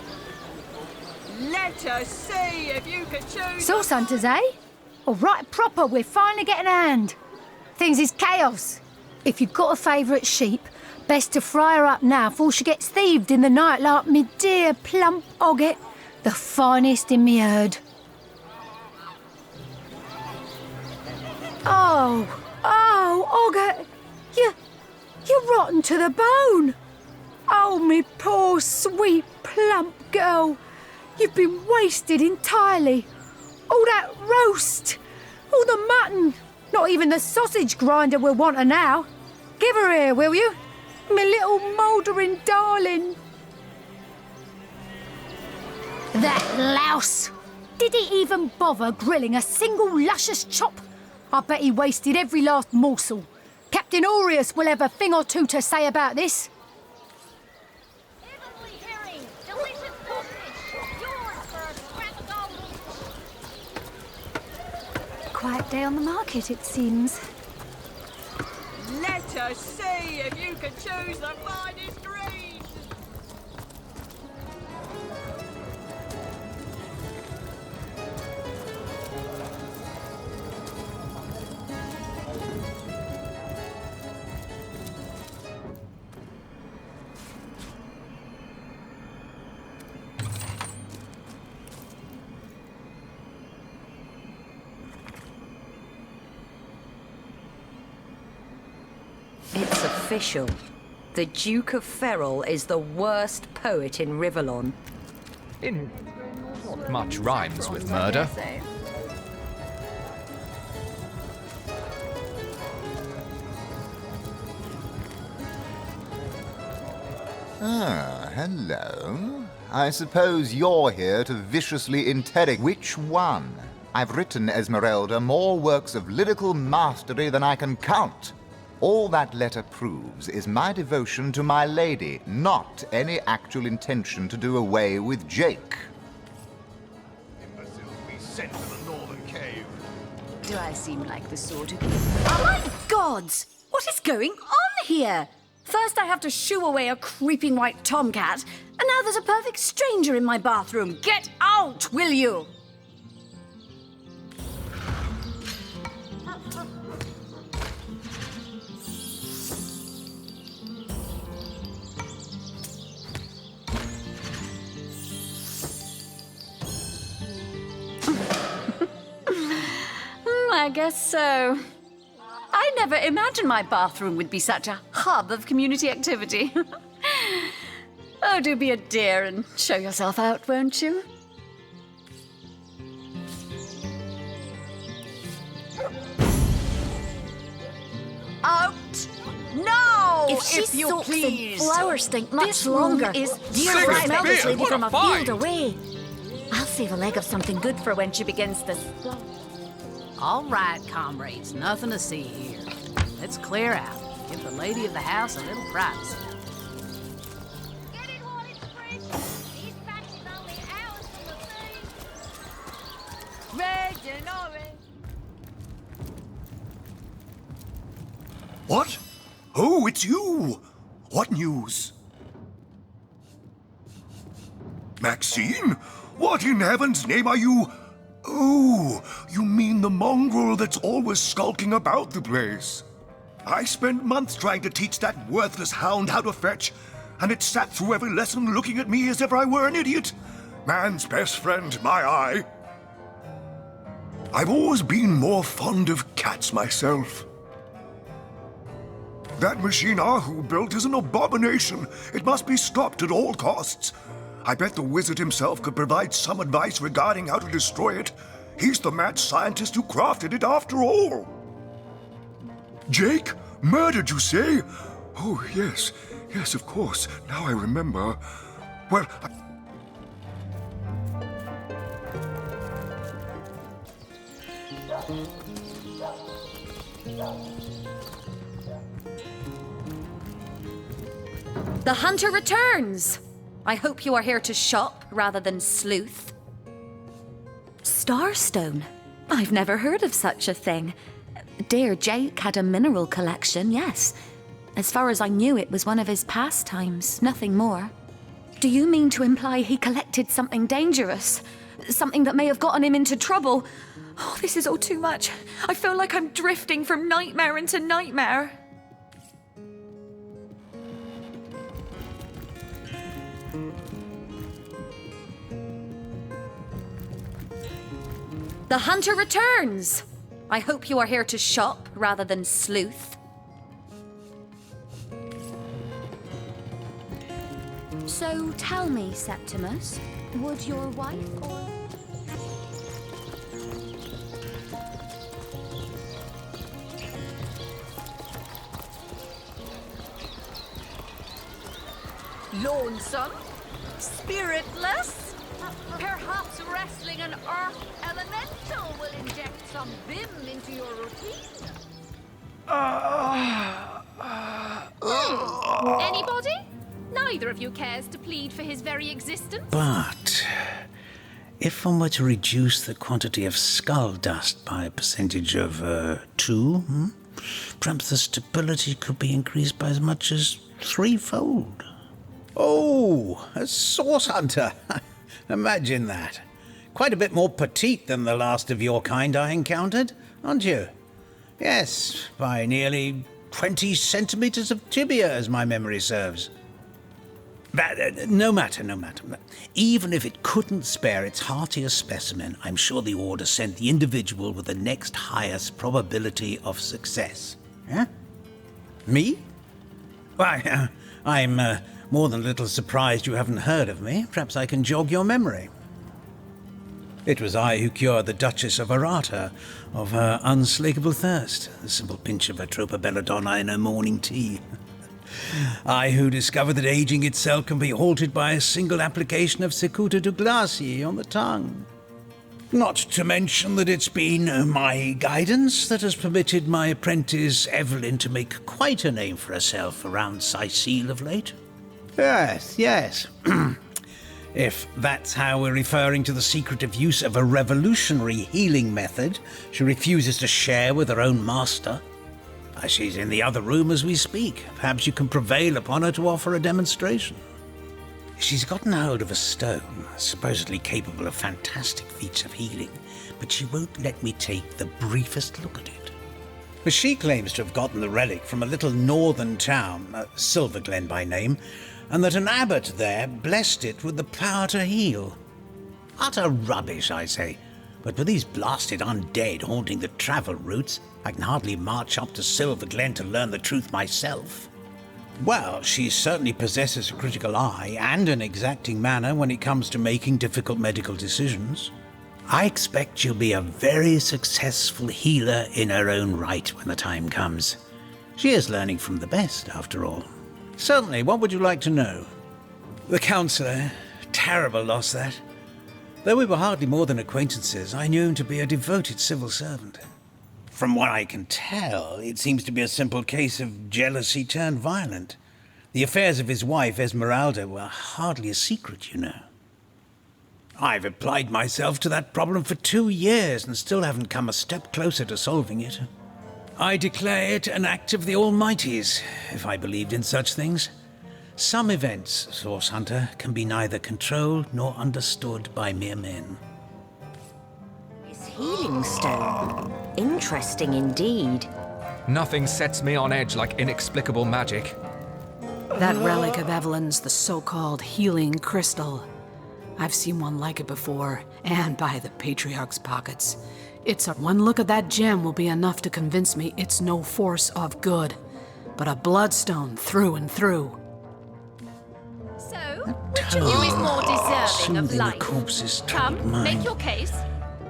Let us see if you can choose.
Source hunters, eh? All right, proper, we're finally getting a hand. Things is chaos. If you've got a favourite sheep, best to fry her up now before she gets thieved in the night like me dear plump Ogget, the finest in me herd. Oh, Ogget, you're rotten to the bone. Oh, me poor, sweet, plump girl. You've been wasted entirely. All that roast, all the mutton, not even the sausage grinder will want her now. Give her here, will you? Me little mouldering darling. That louse! Did he even bother grilling a single luscious chop? I bet he wasted every last morsel. Captain Aureus will have a thing or two to say about this. Quiet day on the market, it seems.
Let us see if you can choose the finest greens.
It's official. The Duke of Ferrol is the worst poet in Rivellon.
Not much rhymes with murder.
Ah, hello. I suppose you're here to viciously interrogate. Which one? I've written, Esmeralda, more works of lyrical mastery than I can count. All that letter proves is my devotion to my lady, not any actual intention to do away with Jake.
Imbeciles we sent to the northern cave.
Do I seem like the sort of... Oh my gods! What is going on here? First I have to shoo away a creeping white tomcat, and now there's a perfect stranger in my bathroom. Get out, will you? I guess so. I never imagined my bathroom would be such a hub of community activity. Oh, do be a dear and show yourself out, won't you?
Out! No!
If you
soaks
please.
and flowers stink much
This
longer.
room is
Dear,
Sing
I smell this
beer,
lady
what
from
a
a field
find.
away. I'll save a leg of something good for when she begins to...
All right, comrades, nothing to see here. Let's clear out. Give the lady of the house a little privacy.
What? Oh, it's you! What news? Maxine? What in heaven's name are you? Oh, you mean the mongrel that's always skulking about the place. I spent months trying to teach that worthless hound how to fetch, and it sat through every lesson looking at me as if I were an idiot. Man's best friend, my eye. I've always been more fond of cats myself. That machine Ahu built is an abomination. It must be stopped at all costs. I bet the wizard himself could provide some advice regarding how to destroy it. He's the mad scientist who crafted it after all. Jake? Murdered, you say? Oh, yes. Yes, of course. Now I remember. Well,
The hunter returns! I hope you are here to shop rather than sleuth. Starstone? I've never heard of such a thing. Dear Jake had a mineral collection, yes. As far as I knew, it was one of his pastimes, nothing more. Do you mean to imply he collected something dangerous? Something that may have gotten him into trouble? Oh, this is all too much. I feel like I'm drifting from nightmare into nightmare. The hunter returns! I hope you are here to shop rather than sleuth. So tell me, Septimus, would your wife or...
Lonesome? Spiritless? Perhaps wrestling an earth elemental will inject some vim into your routine.
Anybody? Neither of you cares to plead for his very existence?
But if one were to reduce the quantity of skull dust by a percentage of 2, perhaps the stability could be increased by as much as 3-fold. Oh, a source hunter! Imagine that. Quite a bit more petite than the last of your kind I encountered, aren't you? Yes, by nearly 20 centimeters of tibia, as my memory serves. But no matter. Even if it couldn't spare its heartiest specimen, I'm sure the Order sent the individual with the next highest probability of success. Yeah? Me? Why, I'm more than a little surprised you haven't heard of me. Perhaps I can jog your memory. It was I who cured the Duchess of Arata of her unslakable thirst, a simple pinch of Atropa belladonna in her morning tea. I who discovered that aging itself can be halted by a single application of Cicuta Douglasii on the tongue. Not to mention that it's been my guidance that has permitted my apprentice Evelyn to make quite a name for herself around Cyseal of late. Yes. If that's how we're referring to the secretive use of a revolutionary healing method she refuses to share with her own master. She's in the other room as we speak. Perhaps you can prevail upon her to offer a demonstration. She's gotten hold of a stone, supposedly capable of fantastic feats of healing, but she won't let me take the briefest look at it. She claims to have gotten the relic from a little northern town, Silverglen by name, and that an abbot there blessed it with the power to heal. Utter rubbish, I say. But with these blasted undead haunting the travel routes, I can hardly march up to Silverglen to learn the truth myself. Well, she certainly possesses a critical eye and an exacting manner when it comes to making difficult medical decisions. I expect she'll be a very successful healer in her own right when the time comes. She is learning from the best, after all. Certainly, what would you like to know? The counsellor, terrible loss that. Though we were hardly more than acquaintances, I knew him to be a devoted civil servant. From what I can tell, it seems to be a simple case of jealousy turned violent. The affairs of his wife, Esmeralda, were hardly a secret, you know. I've applied myself to that problem for 2 years and still haven't come a step closer to solving it. I declare it an act of the Almighty's, if I believed in such things. Some events, Source Hunter, can be neither controlled nor understood by mere men.
This healing stone. Interesting indeed.
Nothing sets me on edge like inexplicable magic.
That relic of Evelyn's the so-called healing crystal. I've seen one like it before, and by the Patriarch's pockets. One look at that gem will be enough to convince me it's no force of good. but a bloodstone through and through.
So, which of you is more deserving of
Soothing
life?
a corpse's
Come,
troubled mind.
make your case.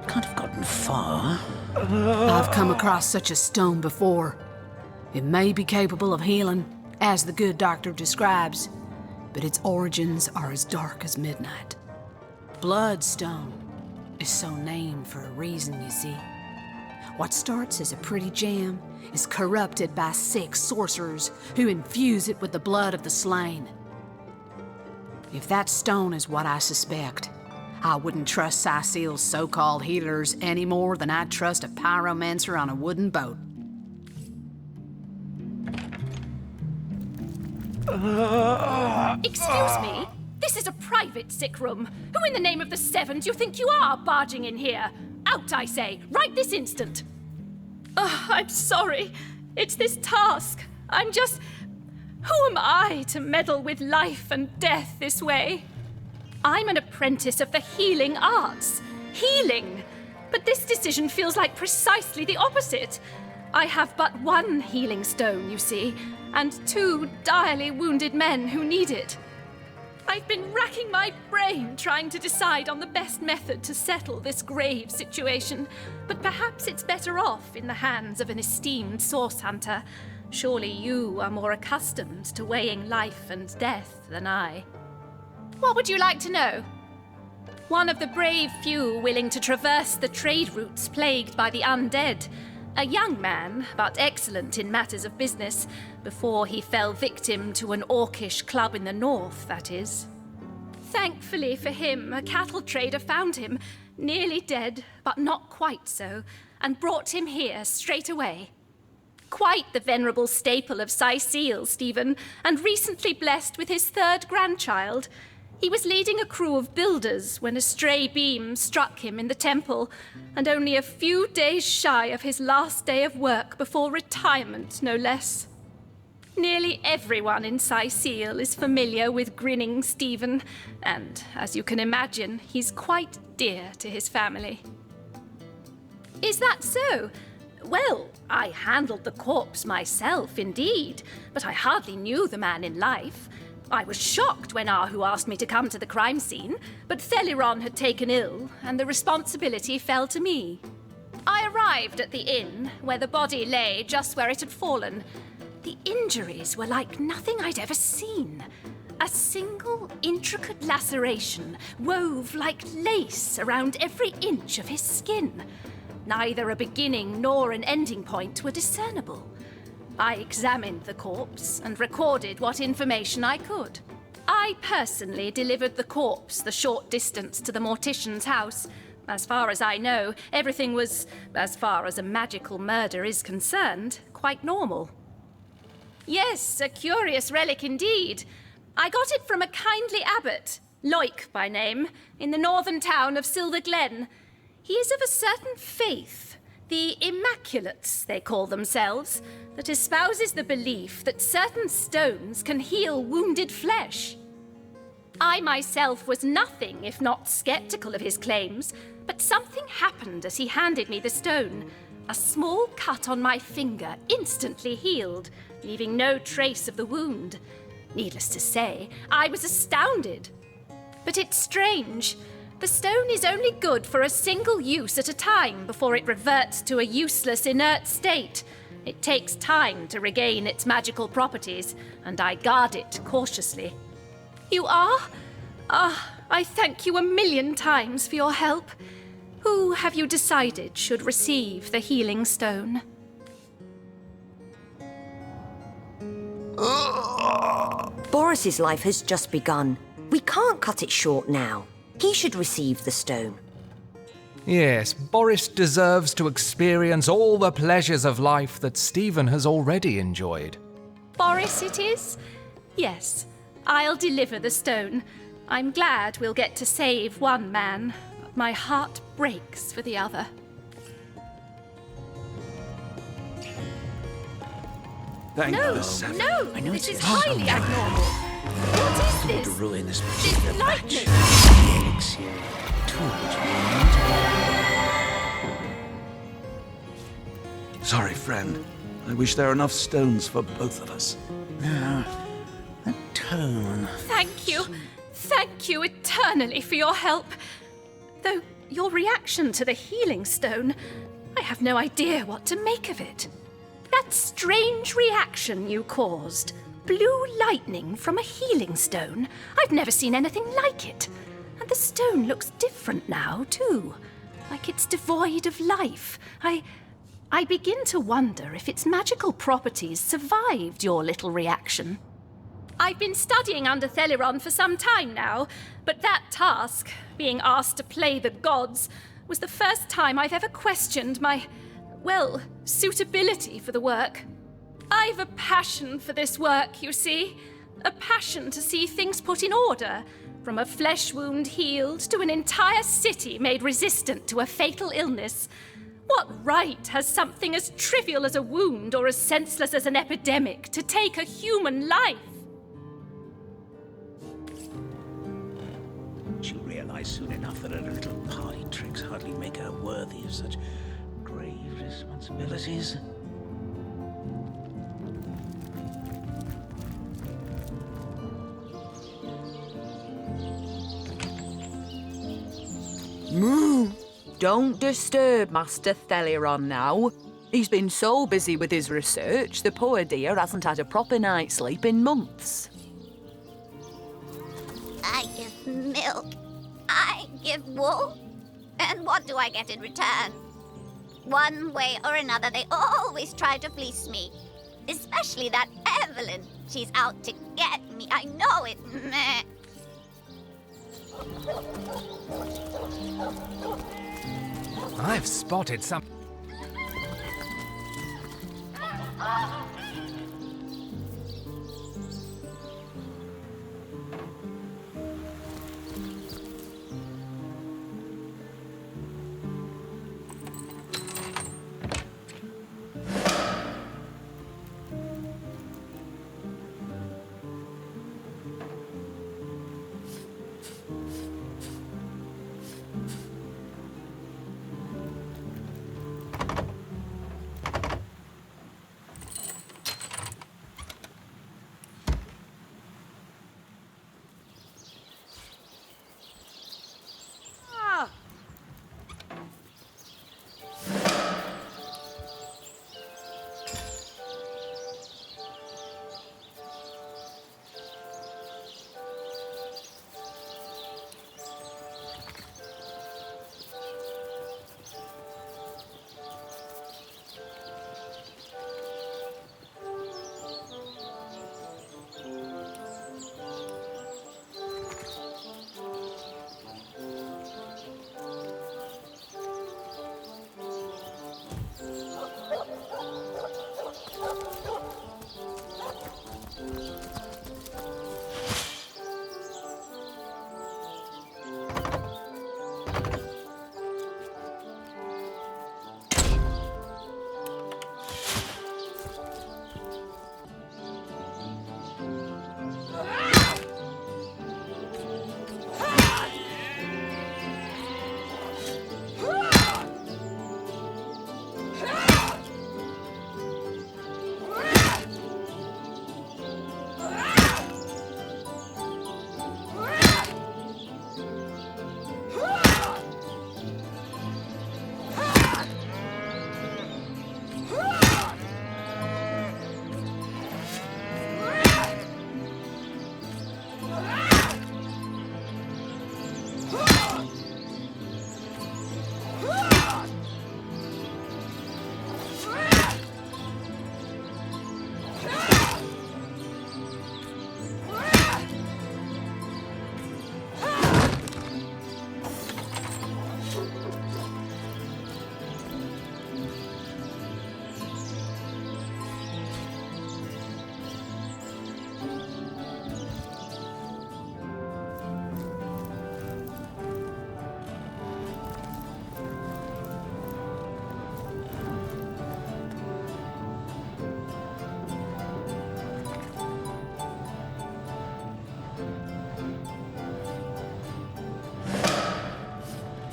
Can't have gotten far.
I've come across such a stone before. It may be capable of healing, as the good doctor describes, but its origins are as dark as midnight. Bloodstone is so named for a reason, you see. What starts as a pretty gem is corrupted by sick sorcerers who infuse it with the blood of the slain. If that stone is what I suspect, I wouldn't trust Cyseal's so-called healers any more than I'd trust a pyromancer on a wooden boat.
Excuse me? This is a private sick room. Who in the name of the Seven do you think you are barging in here? Out, I say, right this instant. I'm sorry. It's this task. I'm just... Who am I to meddle with life and death this way? I'm an apprentice of the healing arts. Healing! But this decision feels like precisely the opposite. I have but one healing stone, you see, and 2 direly wounded men who need it. I've been racking my brain trying to decide on the best method to settle this grave situation, but perhaps it's better off in the hands of an esteemed source hunter. Surely you are more accustomed to weighing life and death than I. What would you like to know? One of the brave few willing to traverse the trade routes plagued by the undead. A young man, but excellent in matters of business, before he fell victim to an orcish club in the north, that is. Thankfully for him, a cattle trader found him, nearly dead, but not quite so, and brought him here straight away. Quite the venerable staple of Cyseal, Stephen, and recently blessed with his 3rd grandchild. He was leading a crew of builders when a stray beam struck him in the temple, and only a few days shy of his last day of work before retirement, no less. Nearly everyone in Cyseal is familiar with grinning Stephen, and, as you can imagine, he's quite dear to his family. Is that so? Well, I handled the corpse myself, indeed, but I hardly knew the man in life. I was shocked when Ahu asked me to come to the crime scene, but Theliron had taken ill, and the responsibility fell to me. I arrived at the inn, where the body lay just where it had fallen. The injuries were like nothing I'd ever seen. A single intricate laceration wove like lace around every inch of his skin. Neither a beginning nor an ending point were discernible. I examined the corpse and recorded what information I could. I personally delivered the corpse the short distance to the mortician's house. As far as I know, everything was, as far as a magical murder is concerned, quite normal. Yes, a curious relic indeed. I got it from a kindly abbot, Loic by name, in the northern town of Silver Glen. He is of a certain faith, the Immaculates, they call themselves, that espouses the belief that certain stones can heal wounded flesh. I myself was nothing if not skeptical of his claims, but something happened as he handed me the stone. A small cut on my finger instantly healed, leaving no trace of the wound. Needless to say, I was astounded. But it's strange. The stone is only good for a single use at a time before it reverts to a useless, inert state. It takes time to regain its magical properties, and I guard it cautiously. You are? I thank you a million times for your help. Who have you decided should receive the healing stone?
Boris's life has just begun. We can't cut it short now. He should receive the stone.
Yes, Boris deserves to experience all the pleasures of life that Stephen has already enjoyed.
Boris it is? Yes, I'll deliver the stone. I'm glad we'll get to save one man, but my heart breaks for the other.
Thank
No,
you.
no,
I know
this
it's
is highly abnormal. What is
to
this?
ruin this
This
particular
lightning.
elixir. Sorry, friend.
I wish there were enough stones for both of us.
Now, that tone.
Thank you. Thank you eternally for your help. Though your reaction to the healing stone, I have no idea what to make of it. That strange reaction you caused. Blue lightning from a healing stone. I've never seen anything like it. And the stone looks different now, too. Like it's devoid of life. I begin to wonder if its magical properties survived your little reaction. I've been studying under Theliron for some time now, but that task, being asked to play the gods, was the first time I've ever questioned my, well, suitability for the work. I've a passion for this work, you see. A passion to see things put in order, from a flesh wound healed to an entire city made resistant to a fatal illness. What right has something as trivial as a wound or as senseless as an epidemic to take a human life?
She'll realize soon enough that her little party tricks hardly make her worthy of such grave responsibilities.
Moo! Don't disturb Master Theliron now. He's been so busy with his research, the poor dear hasn't had a proper night's sleep in months.
I give milk. I give wool. And what do I get in return? One way or another, they always try to fleece me. Especially that Evelyn. She's out to get me. I know it. Meh.
I've spotted some...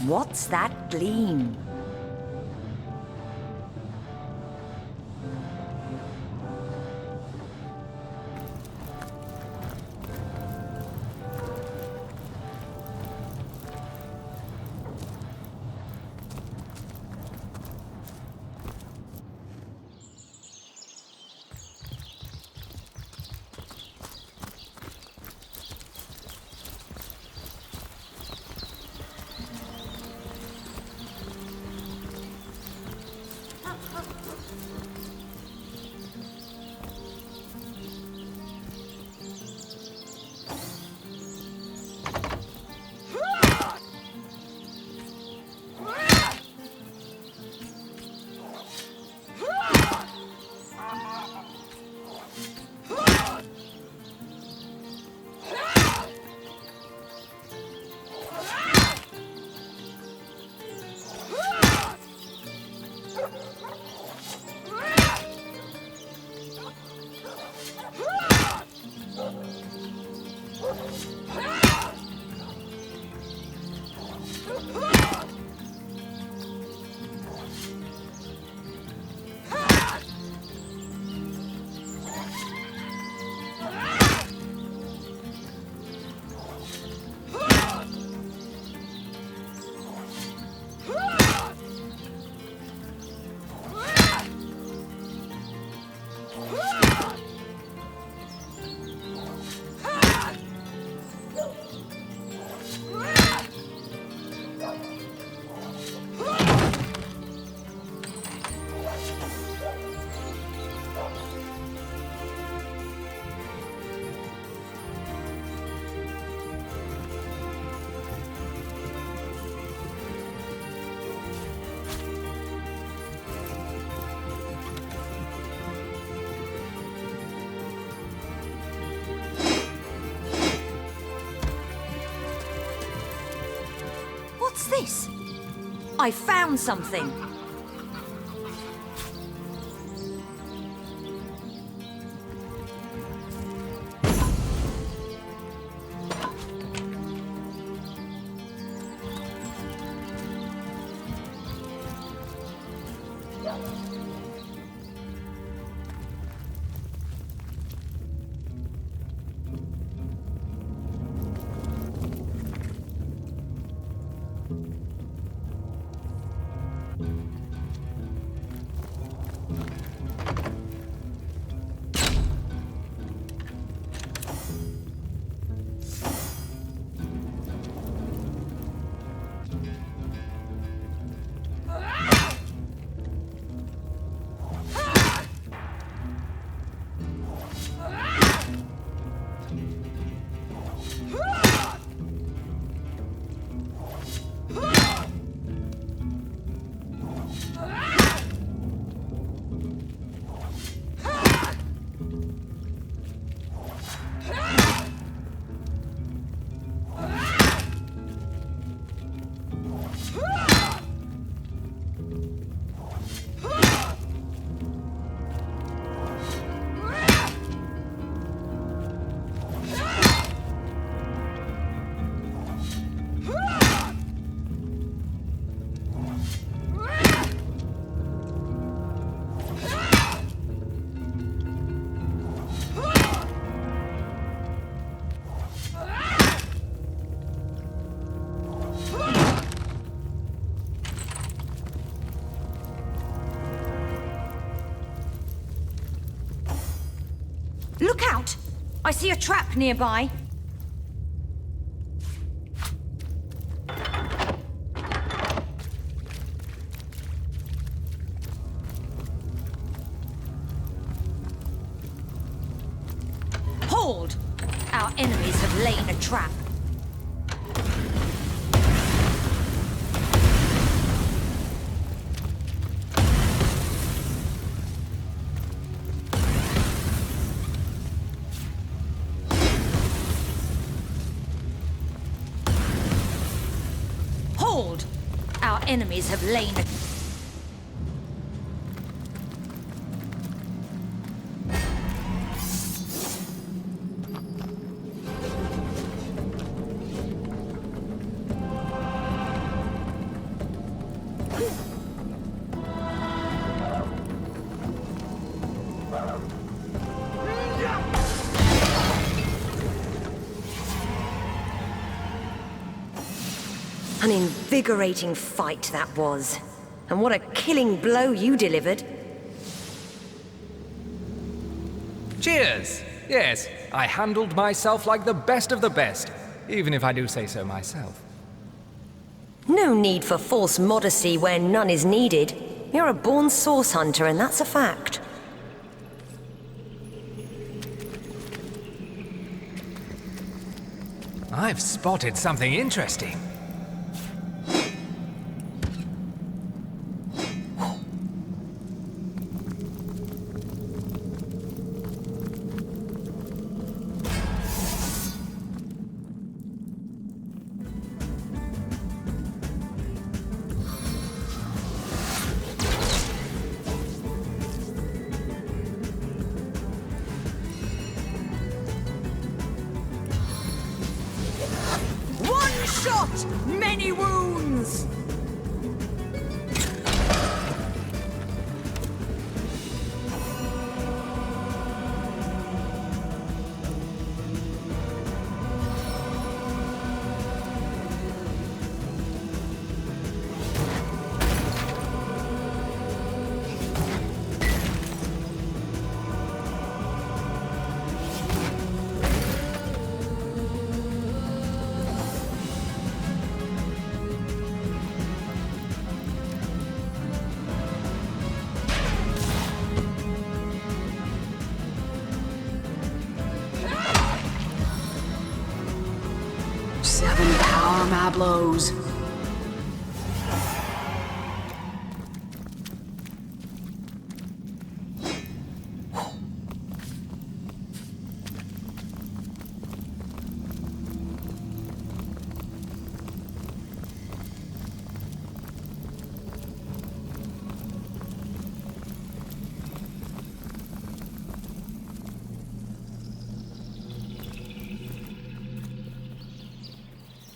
What's that gleam? What's this? I found something. Look out! I see a trap nearby. Hold! Our enemies have laid a trap. Our enemies have lain a... An invigorating fight that was. And what a killing blow you delivered.
Cheers! Yes, I handled myself like the best of the best, even if I do say so myself.
No need for false modesty where none is needed. You're a born source hunter, and that's a fact.
I've spotted something interesting.
Many wounds!
My blows.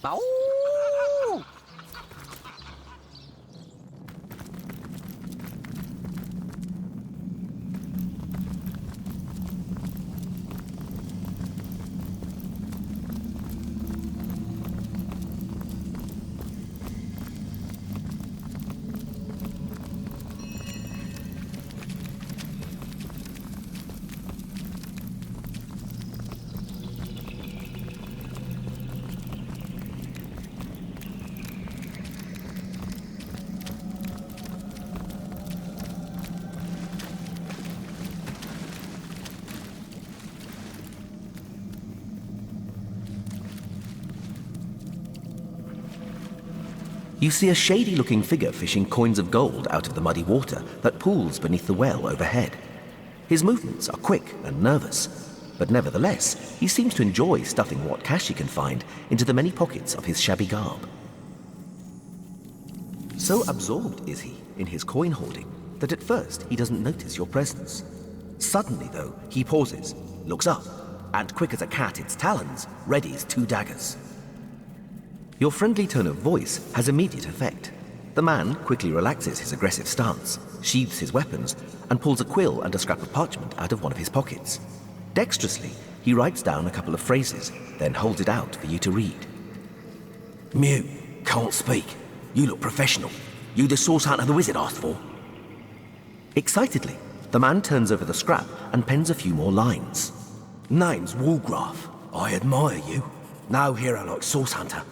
Oh!
You see a shady-looking figure fishing coins of gold out of the muddy water that pools beneath the well overhead. His movements are quick and nervous, but nevertheless, he seems to enjoy stuffing what cash he can find into the many pockets of his shabby garb. So absorbed is he in his coin hoarding that at first he doesn't notice your presence. Suddenly, though, he pauses, looks up, and quick as a cat its talons, readies 2 daggers. Your friendly tone of voice has immediate effect. The man quickly relaxes his aggressive stance, sheathes his weapons, and pulls a quill and a scrap of parchment out of one of his pockets. Dexterously, he writes down a couple of phrases, then holds it out for you to read. Mute, can't speak. You look professional. You the source hunter the wizard asked for? Excitedly, the man turns over the scrap and pens a few more lines. Name's Walgraf. I admire you. No hero like source hunter.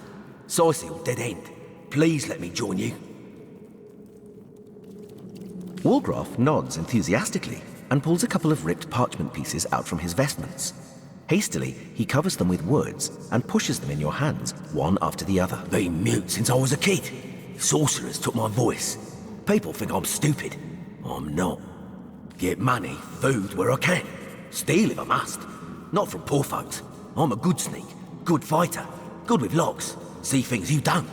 Cyseal, dead end. Please let me join you. Walgraf nods enthusiastically and pulls a couple of ripped parchment pieces out from his vestments. Hastily, he covers them with words and pushes them in your hands, one after the other. Been mute since I was a kid. Sorcerers took my voice. People think I'm stupid. I'm not. Get money, food where I can. Steal if I must. Not from poor folks. I'm a good sneak, good fighter, good with locks. See things you don't.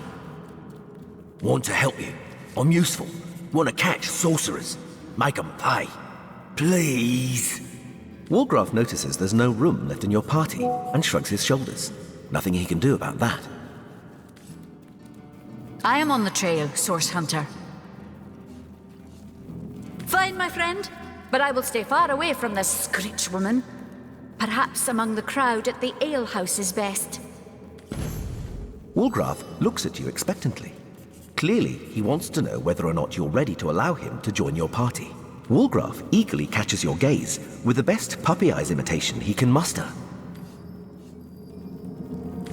Want to help you. I'm useful. Want to catch sorcerers. Make 'em pay. Please. Walgraf notices there's no room left in your party and shrugs his shoulders. Nothing he can do about that.
I am on the trail, Source Hunter. Fine, my friend, but I will stay far away from this screech woman. Perhaps among the crowd at the alehouse is best.
Walgraf looks at you expectantly. Clearly, he wants to know whether or not you're ready to allow him to join your party. Walgraf eagerly catches your gaze with the best puppy eyes imitation he can muster.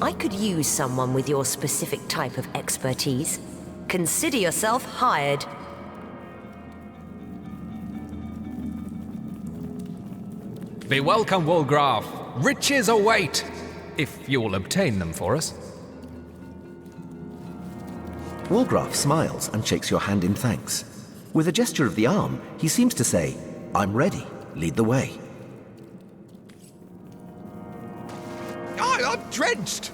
I could use someone with your specific type of expertise. Consider yourself hired.
Be welcome, Walgraf. Riches await, if you'll obtain them for us.
Walgraf smiles and shakes your hand in thanks. With a gesture of the arm, he seems to say, I'm ready, lead the way.
I'm drenched!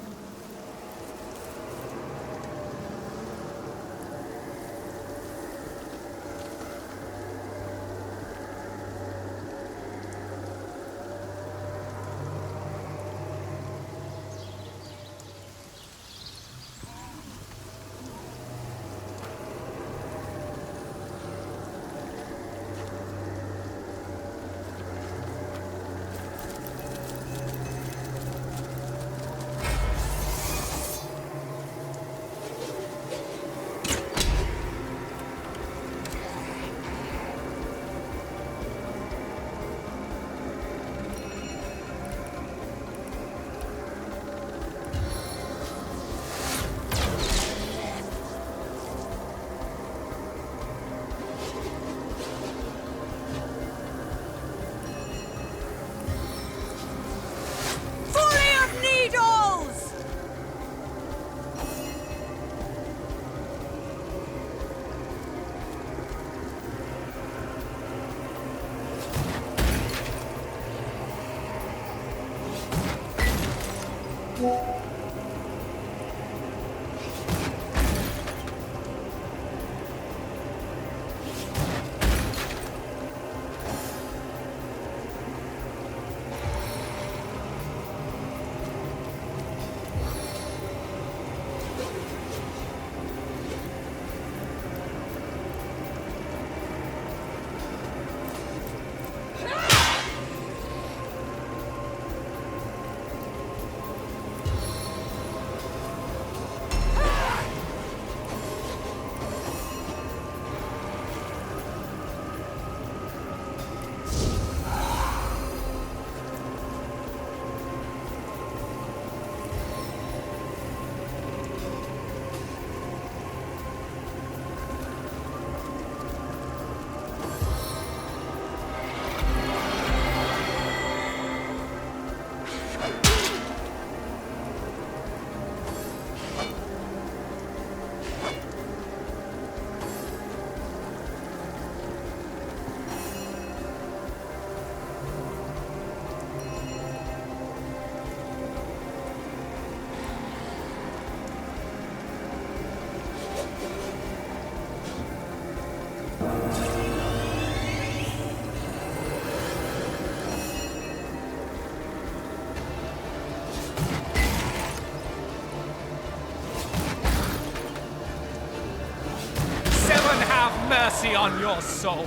mercy on your soul.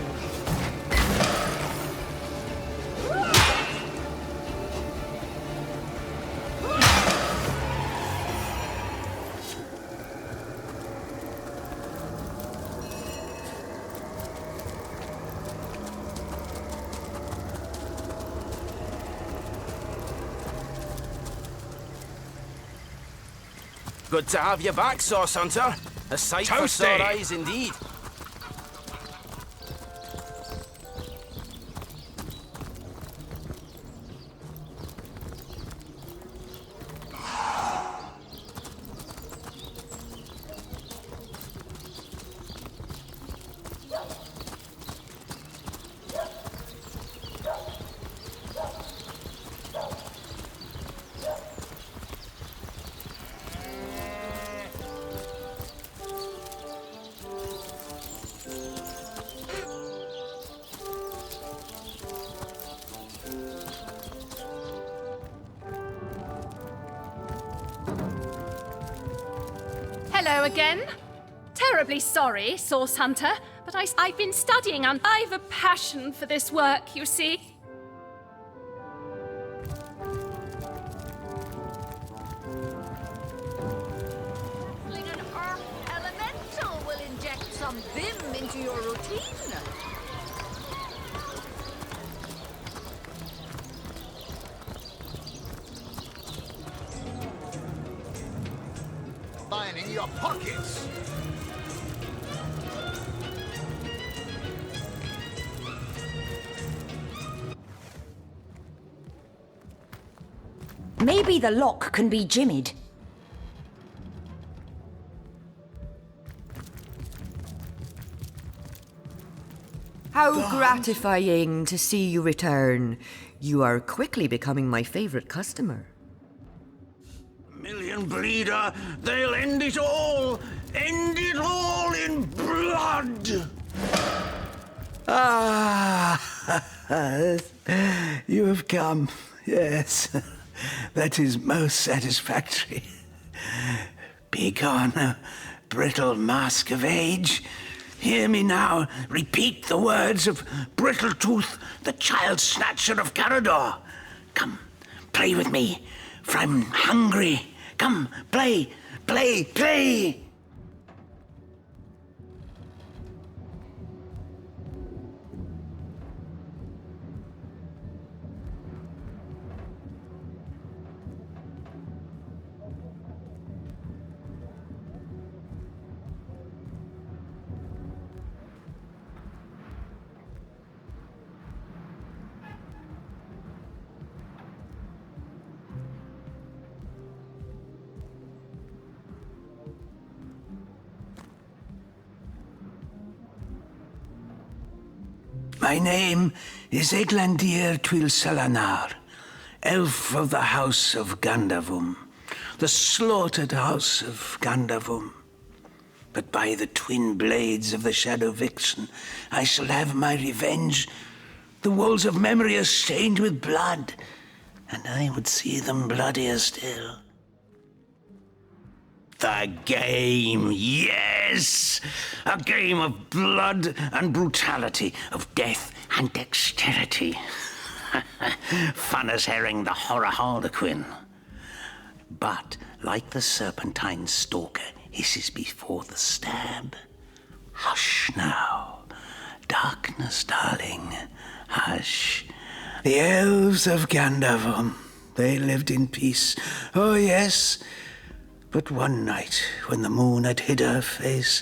Good to have you back, Sauce Hunter. A sight for sore eyes indeed.
Hello again. Terribly sorry, Source Hunter, but I've been studying and I've a passion for this work, you see.
An earth elemental will inject some vim into your routine.
Lining your pockets.
Maybe the lock can be jimmied.
How gratifying to see you return. You are quickly becoming my favorite customer.
Million bleeder, they'll end it all! End it all in blood! Ah, you have come, yes. That is most satisfactory. Begone, brittle mask of age. Hear me now repeat the words of Brittletooth, the child snatcher of Carador. Come, play with me, for I'm hungry. Come, play, play, play! My name is Eglandir Twyl Selanar, elf of the House of Gandavum, the slaughtered House of Gandavum. But by the twin blades of the Shadow Vixen, I shall have my revenge. The walls of memory are stained with blood, and I would see them bloodier still. The game, yes! A game of blood and brutality, of death and dexterity. Fun as herring the horror harlequin. But, like the serpentine stalker hisses before the stab, hush now, darkness, darling, hush. The elves of Gandavum, they lived in peace, oh yes. But one night, when the moon had hid her face,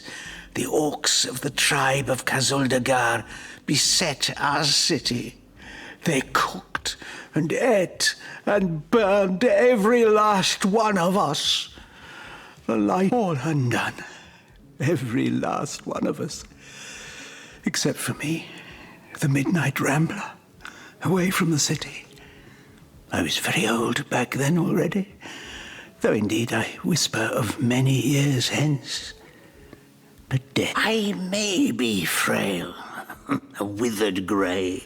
the orcs of the tribe of Kazuldagar beset our city. They cooked and ate and burned every last one of us. The light all undone, every last one of us. Except for me, the midnight rambler, away from the city. I was very old back then already. Though indeed I whisper of many years hence. But death, I may be frail, a withered grey,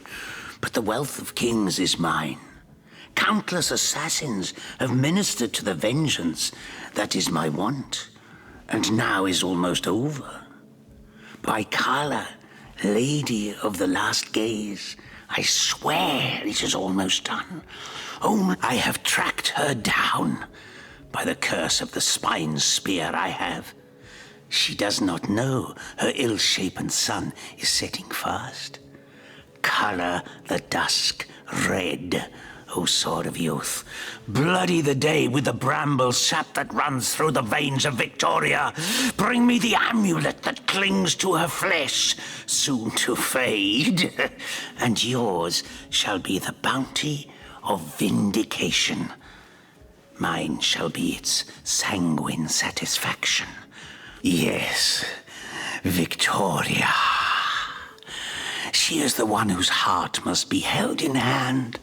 but the wealth of kings is mine. Countless assassins have ministered to the vengeance that is my want, and now is almost over. By Carla, Lady of the Last Gaze, I swear it is almost done. Only I have tracked her down. By the curse of the spine spear I have. She does not know her ill-shapen sun is setting fast. Colour the dusk red, O sword of youth. Bloody the day with the bramble sap that runs through the veins of Victoria. Bring me the amulet that clings to her flesh, soon to fade. And yours shall be the bounty of vindication. Mine shall be its sanguine satisfaction. Yes, Victoria. She is the one whose heart must be held in hand.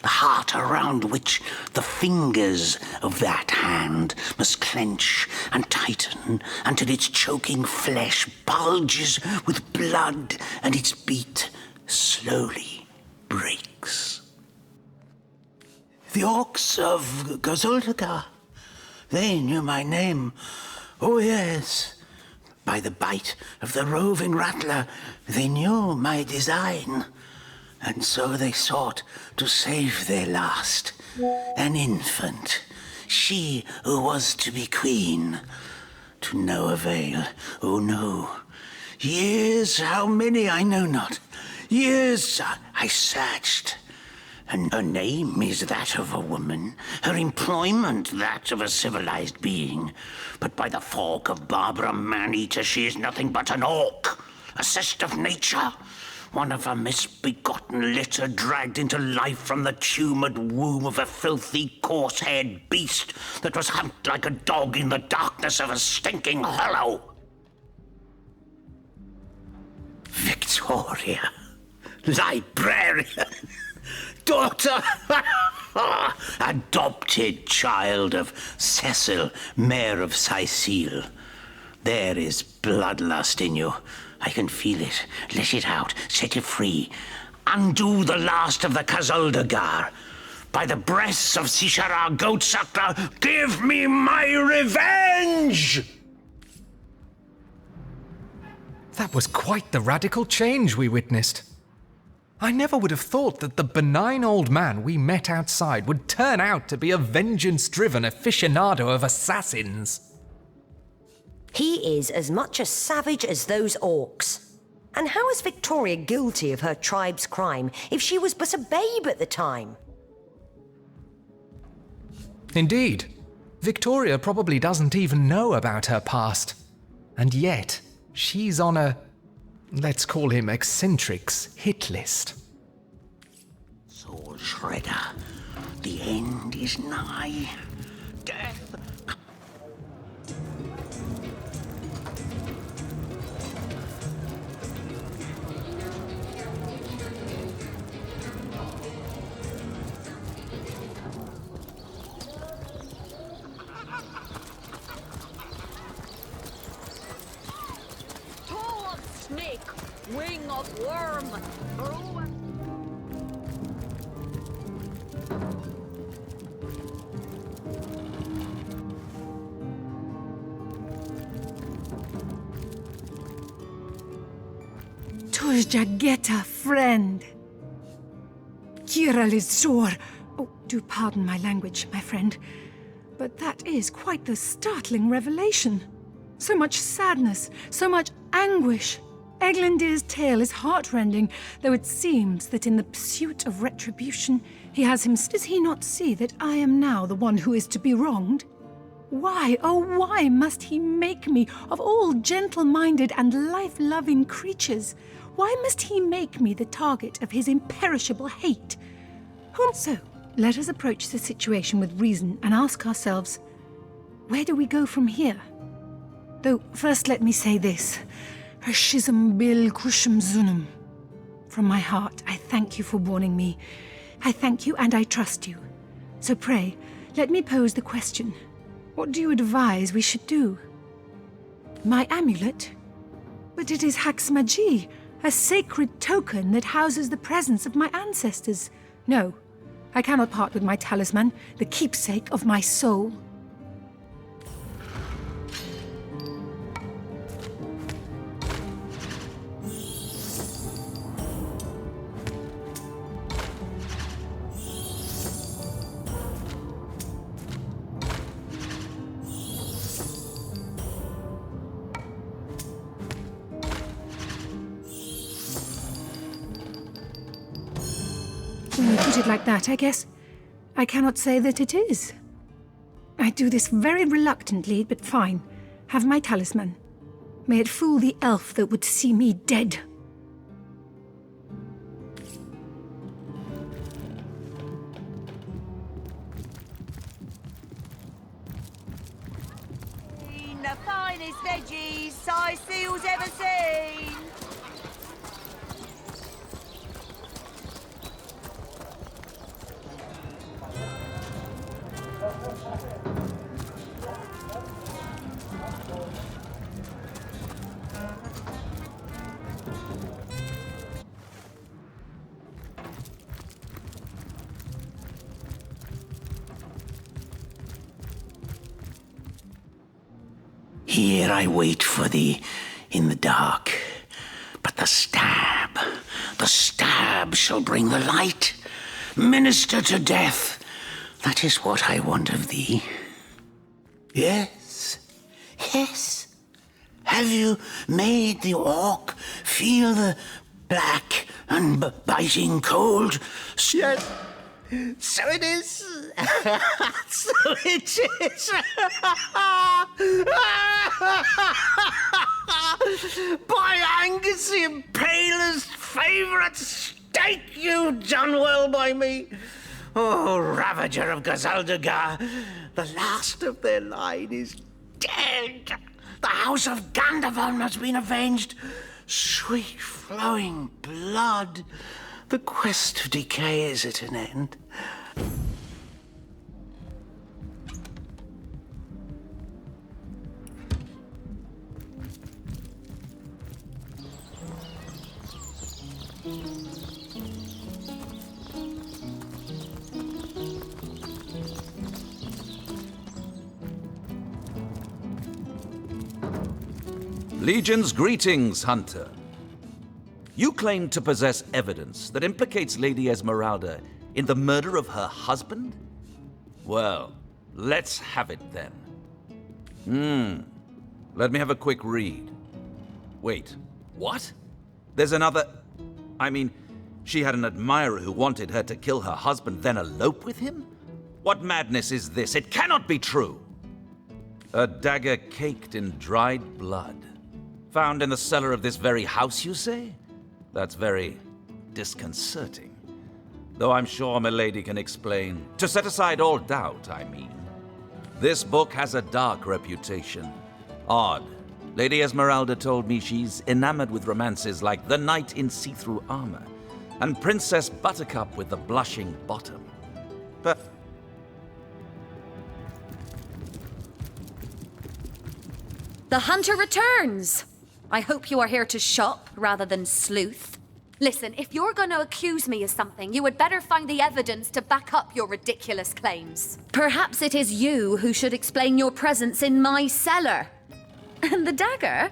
The heart around which the fingers of that hand must clench and tighten until its choking flesh bulges with blood and its beat slowly breaks. The orcs of Gazuldagar, they knew my name. Oh yes, by the bite of the roving rattler, they knew my design. And so they sought to save their last, an infant, she who was to be queen. To no avail, oh no. Years, how many I know not. Years I searched. And her name is that of a woman, her employment that of a civilized being. But by the fork of Barbara Man-Eater, she is nothing but an orc, a cyst of nature. One of a misbegotten litter dragged into life from the tumoured womb of a filthy, coarse-haired beast that was humped like a dog in the darkness of a stinking hollow. Victoria, librarian, daughter, adopted child of Cyseal, Mayor of Cyseal. There is bloodlust in you. I can feel it. Let it out. Set it free. Undo the last of the Gazuldagar. By the breasts of Sishara Goatsuckler, give me my revenge!
That was quite the radical change we witnessed. I never would have thought that the benign old man we met outside would turn out to be a vengeance-driven aficionado of assassins.
He is as much a savage as those orcs. And how is Victoria guilty of her tribe's crime if she was but a babe at the time?
Indeed. Victoria probably doesn't even know about her past. And yet, she's on a, let's call him eccentrics, hit list.
Soul Shredder, the end is nigh. Death.
Snake, wing of worm, brew.
'Twas Jagetta, friend. Kira Lizor. Oh, do pardon my language, my friend. But that is quite the startling revelation. So much sadness, so much anguish. Eglandir's tale is heartrending, though it seems that in the pursuit of retribution, he has him. Does he not see that I am now the one who is to be wronged? Why, oh why must he make me, of all gentle-minded and life-loving creatures, why must he make me the target of his imperishable hate? So, let us approach the situation with reason and ask ourselves, where do we go from here? Though, first let me say this. Hashizm bil kushum zunum. From my heart, I thank you for warning me. I thank you and I trust you. So pray, let me pose the question. What do you advise we should do? My amulet? But it is Haxmagi, a sacred token that houses the presence of my ancestors. No, I cannot part with my talisman, the keepsake of my soul. put it like that, I guess. I cannot say that it is. I do this very reluctantly, but fine. Have my talisman. May it fool the elf that would see me dead.
The finest veggies Cyseal's ever seen.
Here I wait for thee in the dark, but the stab shall bring the light, minister to death. That is what I want of thee. Yes, yes. Have you made the orc feel the black and biting cold?
Yes. So it is. So it is. By Angus, the Impaler's favourite steak, you done well by me. Oh, Ravager of Gazaldagar, the last of their line is dead. The house of Gandavon has been avenged. Sweet flowing blood. The quest of decay is at an end.
Legion's greetings, Hunter. You claim to possess evidence that implicates Lady Esmeralda in the murder of her husband? Well, let's have it then. Let me have a quick read. Wait, what? There's another... I mean, she had an admirer who wanted her to kill her husband, then elope with him? What madness is this? It cannot be true! A dagger caked in dried blood. Found in the cellar of this very house, you say? That's very disconcerting. Though I'm sure Milady can explain. To set aside all doubt, I mean. This book has a dark reputation. Odd. Lady Esmeralda told me she's enamored with romances like The Knight in See-Through Armor and Princess Buttercup with the Blushing Bottom. But...
The hunter returns! I hope you are here to shop rather than sleuth. Listen, if you're going to accuse me of something, you had better find the evidence to back up your ridiculous claims. Perhaps it is you who should explain your presence in my cellar. And the dagger?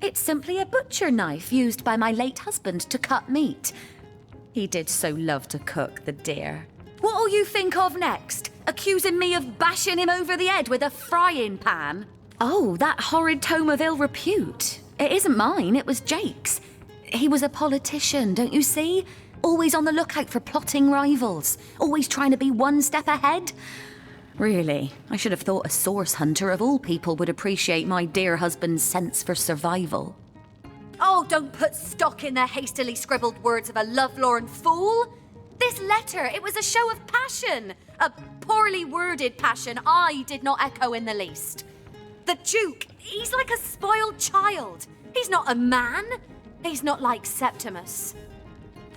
It's simply a butcher knife used by my late husband to cut meat. He did so love to cook, the dear. What'll you think of next? Accusing me of bashing him over the head with a frying pan? Oh, that horrid tome of ill repute. It isn't mine, it was Jake's. He was a politician, don't you see? Always on the lookout for plotting rivals. Always trying to be one step ahead. Really, I should have thought a source hunter of all people would appreciate my dear husband's sense for survival. Oh, don't put stock in the hastily scribbled words of a lovelorn fool. This letter, it was a show of passion. A poorly worded passion I did not echo in the least. The Duke, he's like a spoiled child. He's not a man. He's not like Septimus.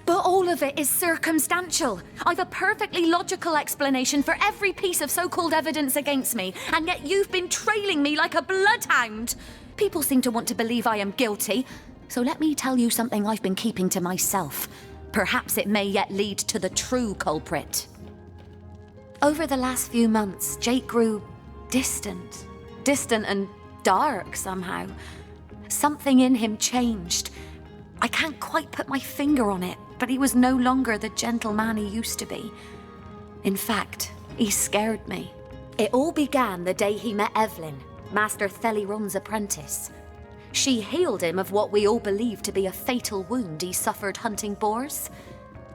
But all of it is circumstantial. I've a perfectly logical explanation for every piece of so-called evidence against me, and yet you've been trailing me like a bloodhound. People seem to want to believe I am guilty, so let me tell you something I've been keeping to myself. Perhaps it may yet lead to the true culprit. Over the last few months, Jake grew distant and dark somehow. Something in him changed. I can't quite put my finger on it, but he was no longer the gentleman he used to be. In fact, he scared me. It all began the day he met Evelyn, Master Theliron's apprentice. She healed him of what we all believed to be a fatal wound he suffered hunting boars.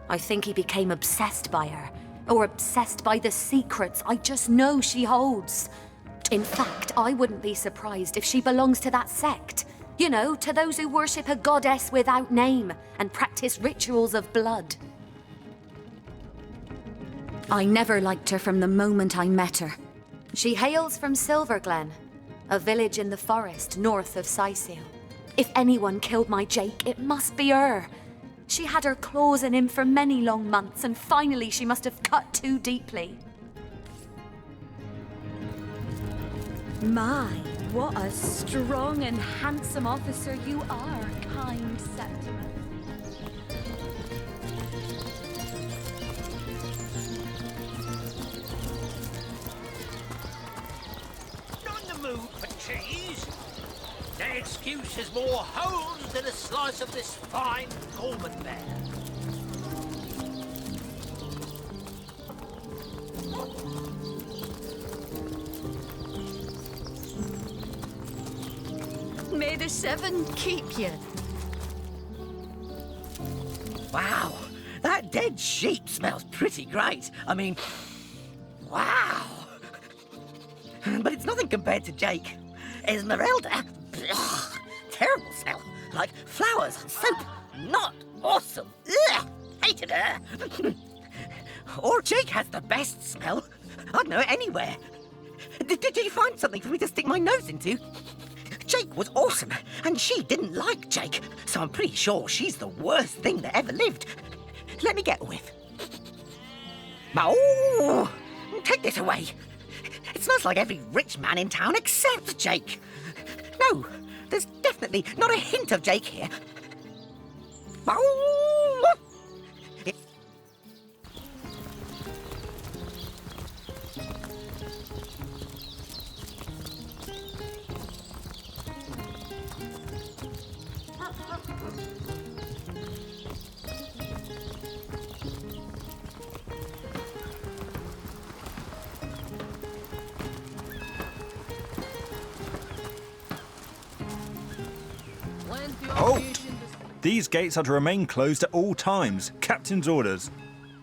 I think he became obsessed by her, or obsessed by the secrets I just know she holds. In fact, I wouldn't be surprised if she belongs to that sect. You know, to those who worship a goddess without name and practice rituals of blood. I never liked her from the moment I met her. She hails from Silverglen, a village in the forest north of Cyseal. If anyone killed my Jake, it must be her. She had her claws in him for many long months, and finally she must have cut too deeply. My, what a strong and handsome officer you are, kind Septimus.
Not in the mood for cheese. No excuse is more holes than a slice of this fine Gorman bear.
May the seven keep you.
Wow, that dead sheep smells pretty great. I mean, wow. But it's nothing compared to Jake. Esmeralda, ugh, terrible smell. Like flowers and soap. Not awesome. Ugh, hated her. Or Jake has the best smell. I'd know it anywhere. Did you find something for me to stick my nose into? Jake was awesome, and she didn't like Jake, so I'm pretty sure she's the worst thing that ever lived. Let me get a whiff. Oh, take this away. It smells like every rich man in town except Jake. No, there's definitely not a hint of Jake here. Oh.
Halt! These gates are to remain closed at all times. Captain's orders.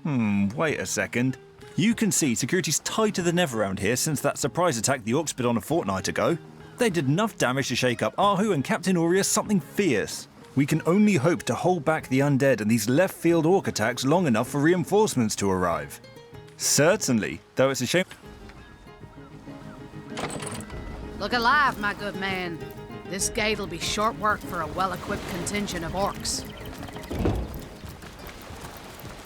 Wait a second. You can see security's tighter than ever around here since that surprise attack the Orcs bid on a fortnight ago. They did enough damage to shake up Ahu and Captain Aureus something fierce. We can only hope to hold back the undead and these left-field Orc attacks long enough for reinforcements to arrive. Certainly, though it's a shame...
Look alive, my good man. This gate'll be short work for a well-equipped contingent of orcs.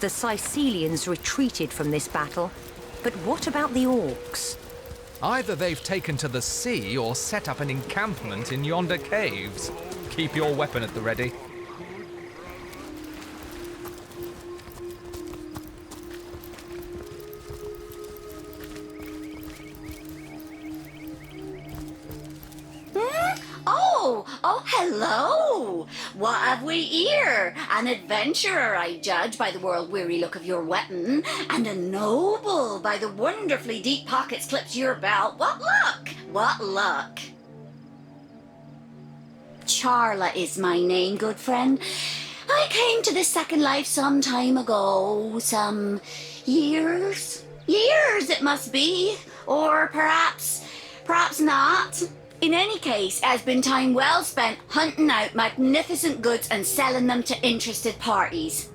The Cysealians retreated from this battle, but what about the Orcs?
Either they've taken to the sea or set up an encampment in yonder caves. Keep your weapon at the ready.
Oh, hello! What have we here? An adventurer, I judge, by the world-weary look of your weapon, and a noble by the wonderfully deep pockets clipped to your belt. What luck! What luck! Charla is my name, good friend. I came to this second life some time ago. Some years? Years, it must be. Or perhaps not. In any case, it has been time well spent hunting out magnificent goods and selling them to interested parties.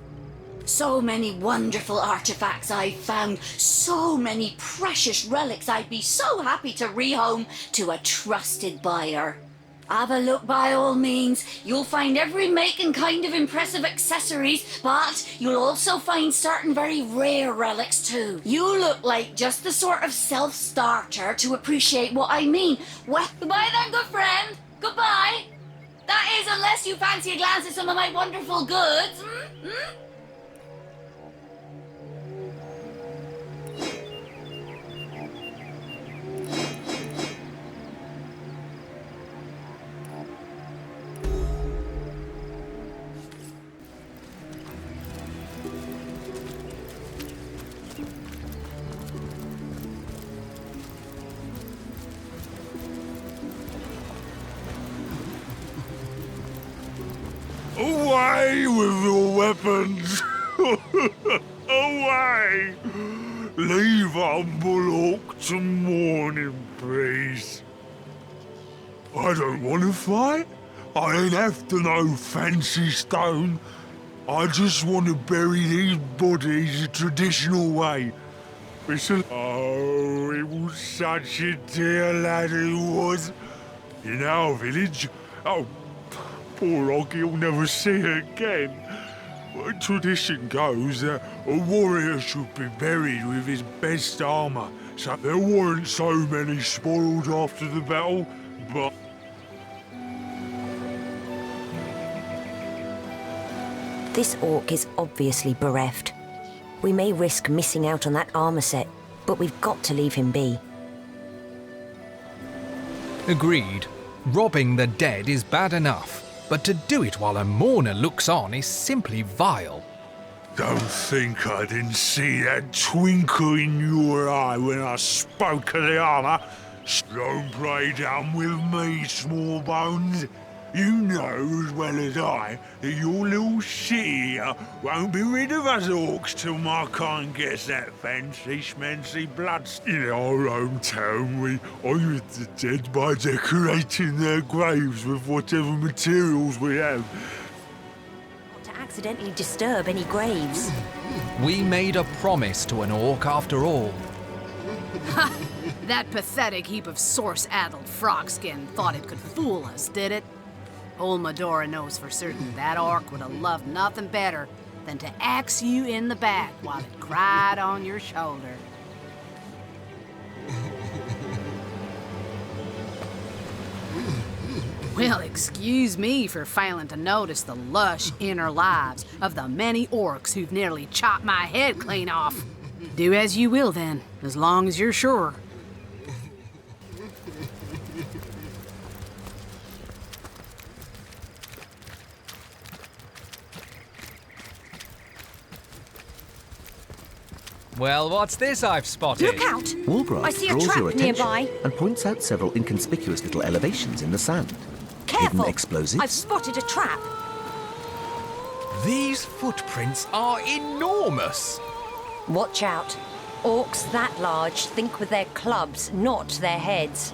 So many wonderful artifacts I've found, so many precious relics I'd be so happy to rehome to a trusted buyer. Have a look by all means. You'll find every make and kind of impressive accessories, but you'll also find certain very rare relics too. You look like just the sort of self-starter to appreciate what I mean. Well, goodbye then, good friend. Goodbye. That is, unless you fancy a glance at some of my wonderful goods.
Away with your weapons!
Away! Leave humble orc to morning, please. I don't want to fight. I ain't after no fancy stone. I just want to bury these bodies the traditional way. Oh, he was such a dear lad he was. In our village, oh, poor Oggy will never see her again. Tradition goes that a warrior should be buried with his best armour, so there weren't so many spoiled after the battle, but...
This orc is obviously bereft. We may risk missing out on that armor set, but we've got to leave him be.
Agreed. Robbing the dead is bad enough, but to do it while a mourner looks on is simply vile.
Don't think I didn't see that twinkle in your eye when I spoke of the armour. Don't play dumb with me, small bones. You know as well as I that your little city here won't be rid of us orcs till my kind gets that fancy schmancy blood in our hometown. We honour the dead by decorating their graves with whatever materials we have.
Not to accidentally disturb any graves.
We made a promise to an orc after all.
Ha! That pathetic heap of source-addled frogskin thought it could fool us, did it? Old Medora knows for certain that orc would have loved nothing better than to axe you in the back while it cried on your shoulder. Well, excuse me for failing to notice the lush inner lives of the many orcs who've nearly chopped my head clean off. Do as you will then, as long as you're sure.
Well, what's this I've spotted?
Look out!
Walbrough
I see a
draws
trap
your attention
nearby.
and points out several inconspicuous little elevations in the sand.
Careful!
Hidden explosives.
I've spotted a trap.
These footprints are enormous.
Watch out. Orcs that large think with their clubs, not their heads.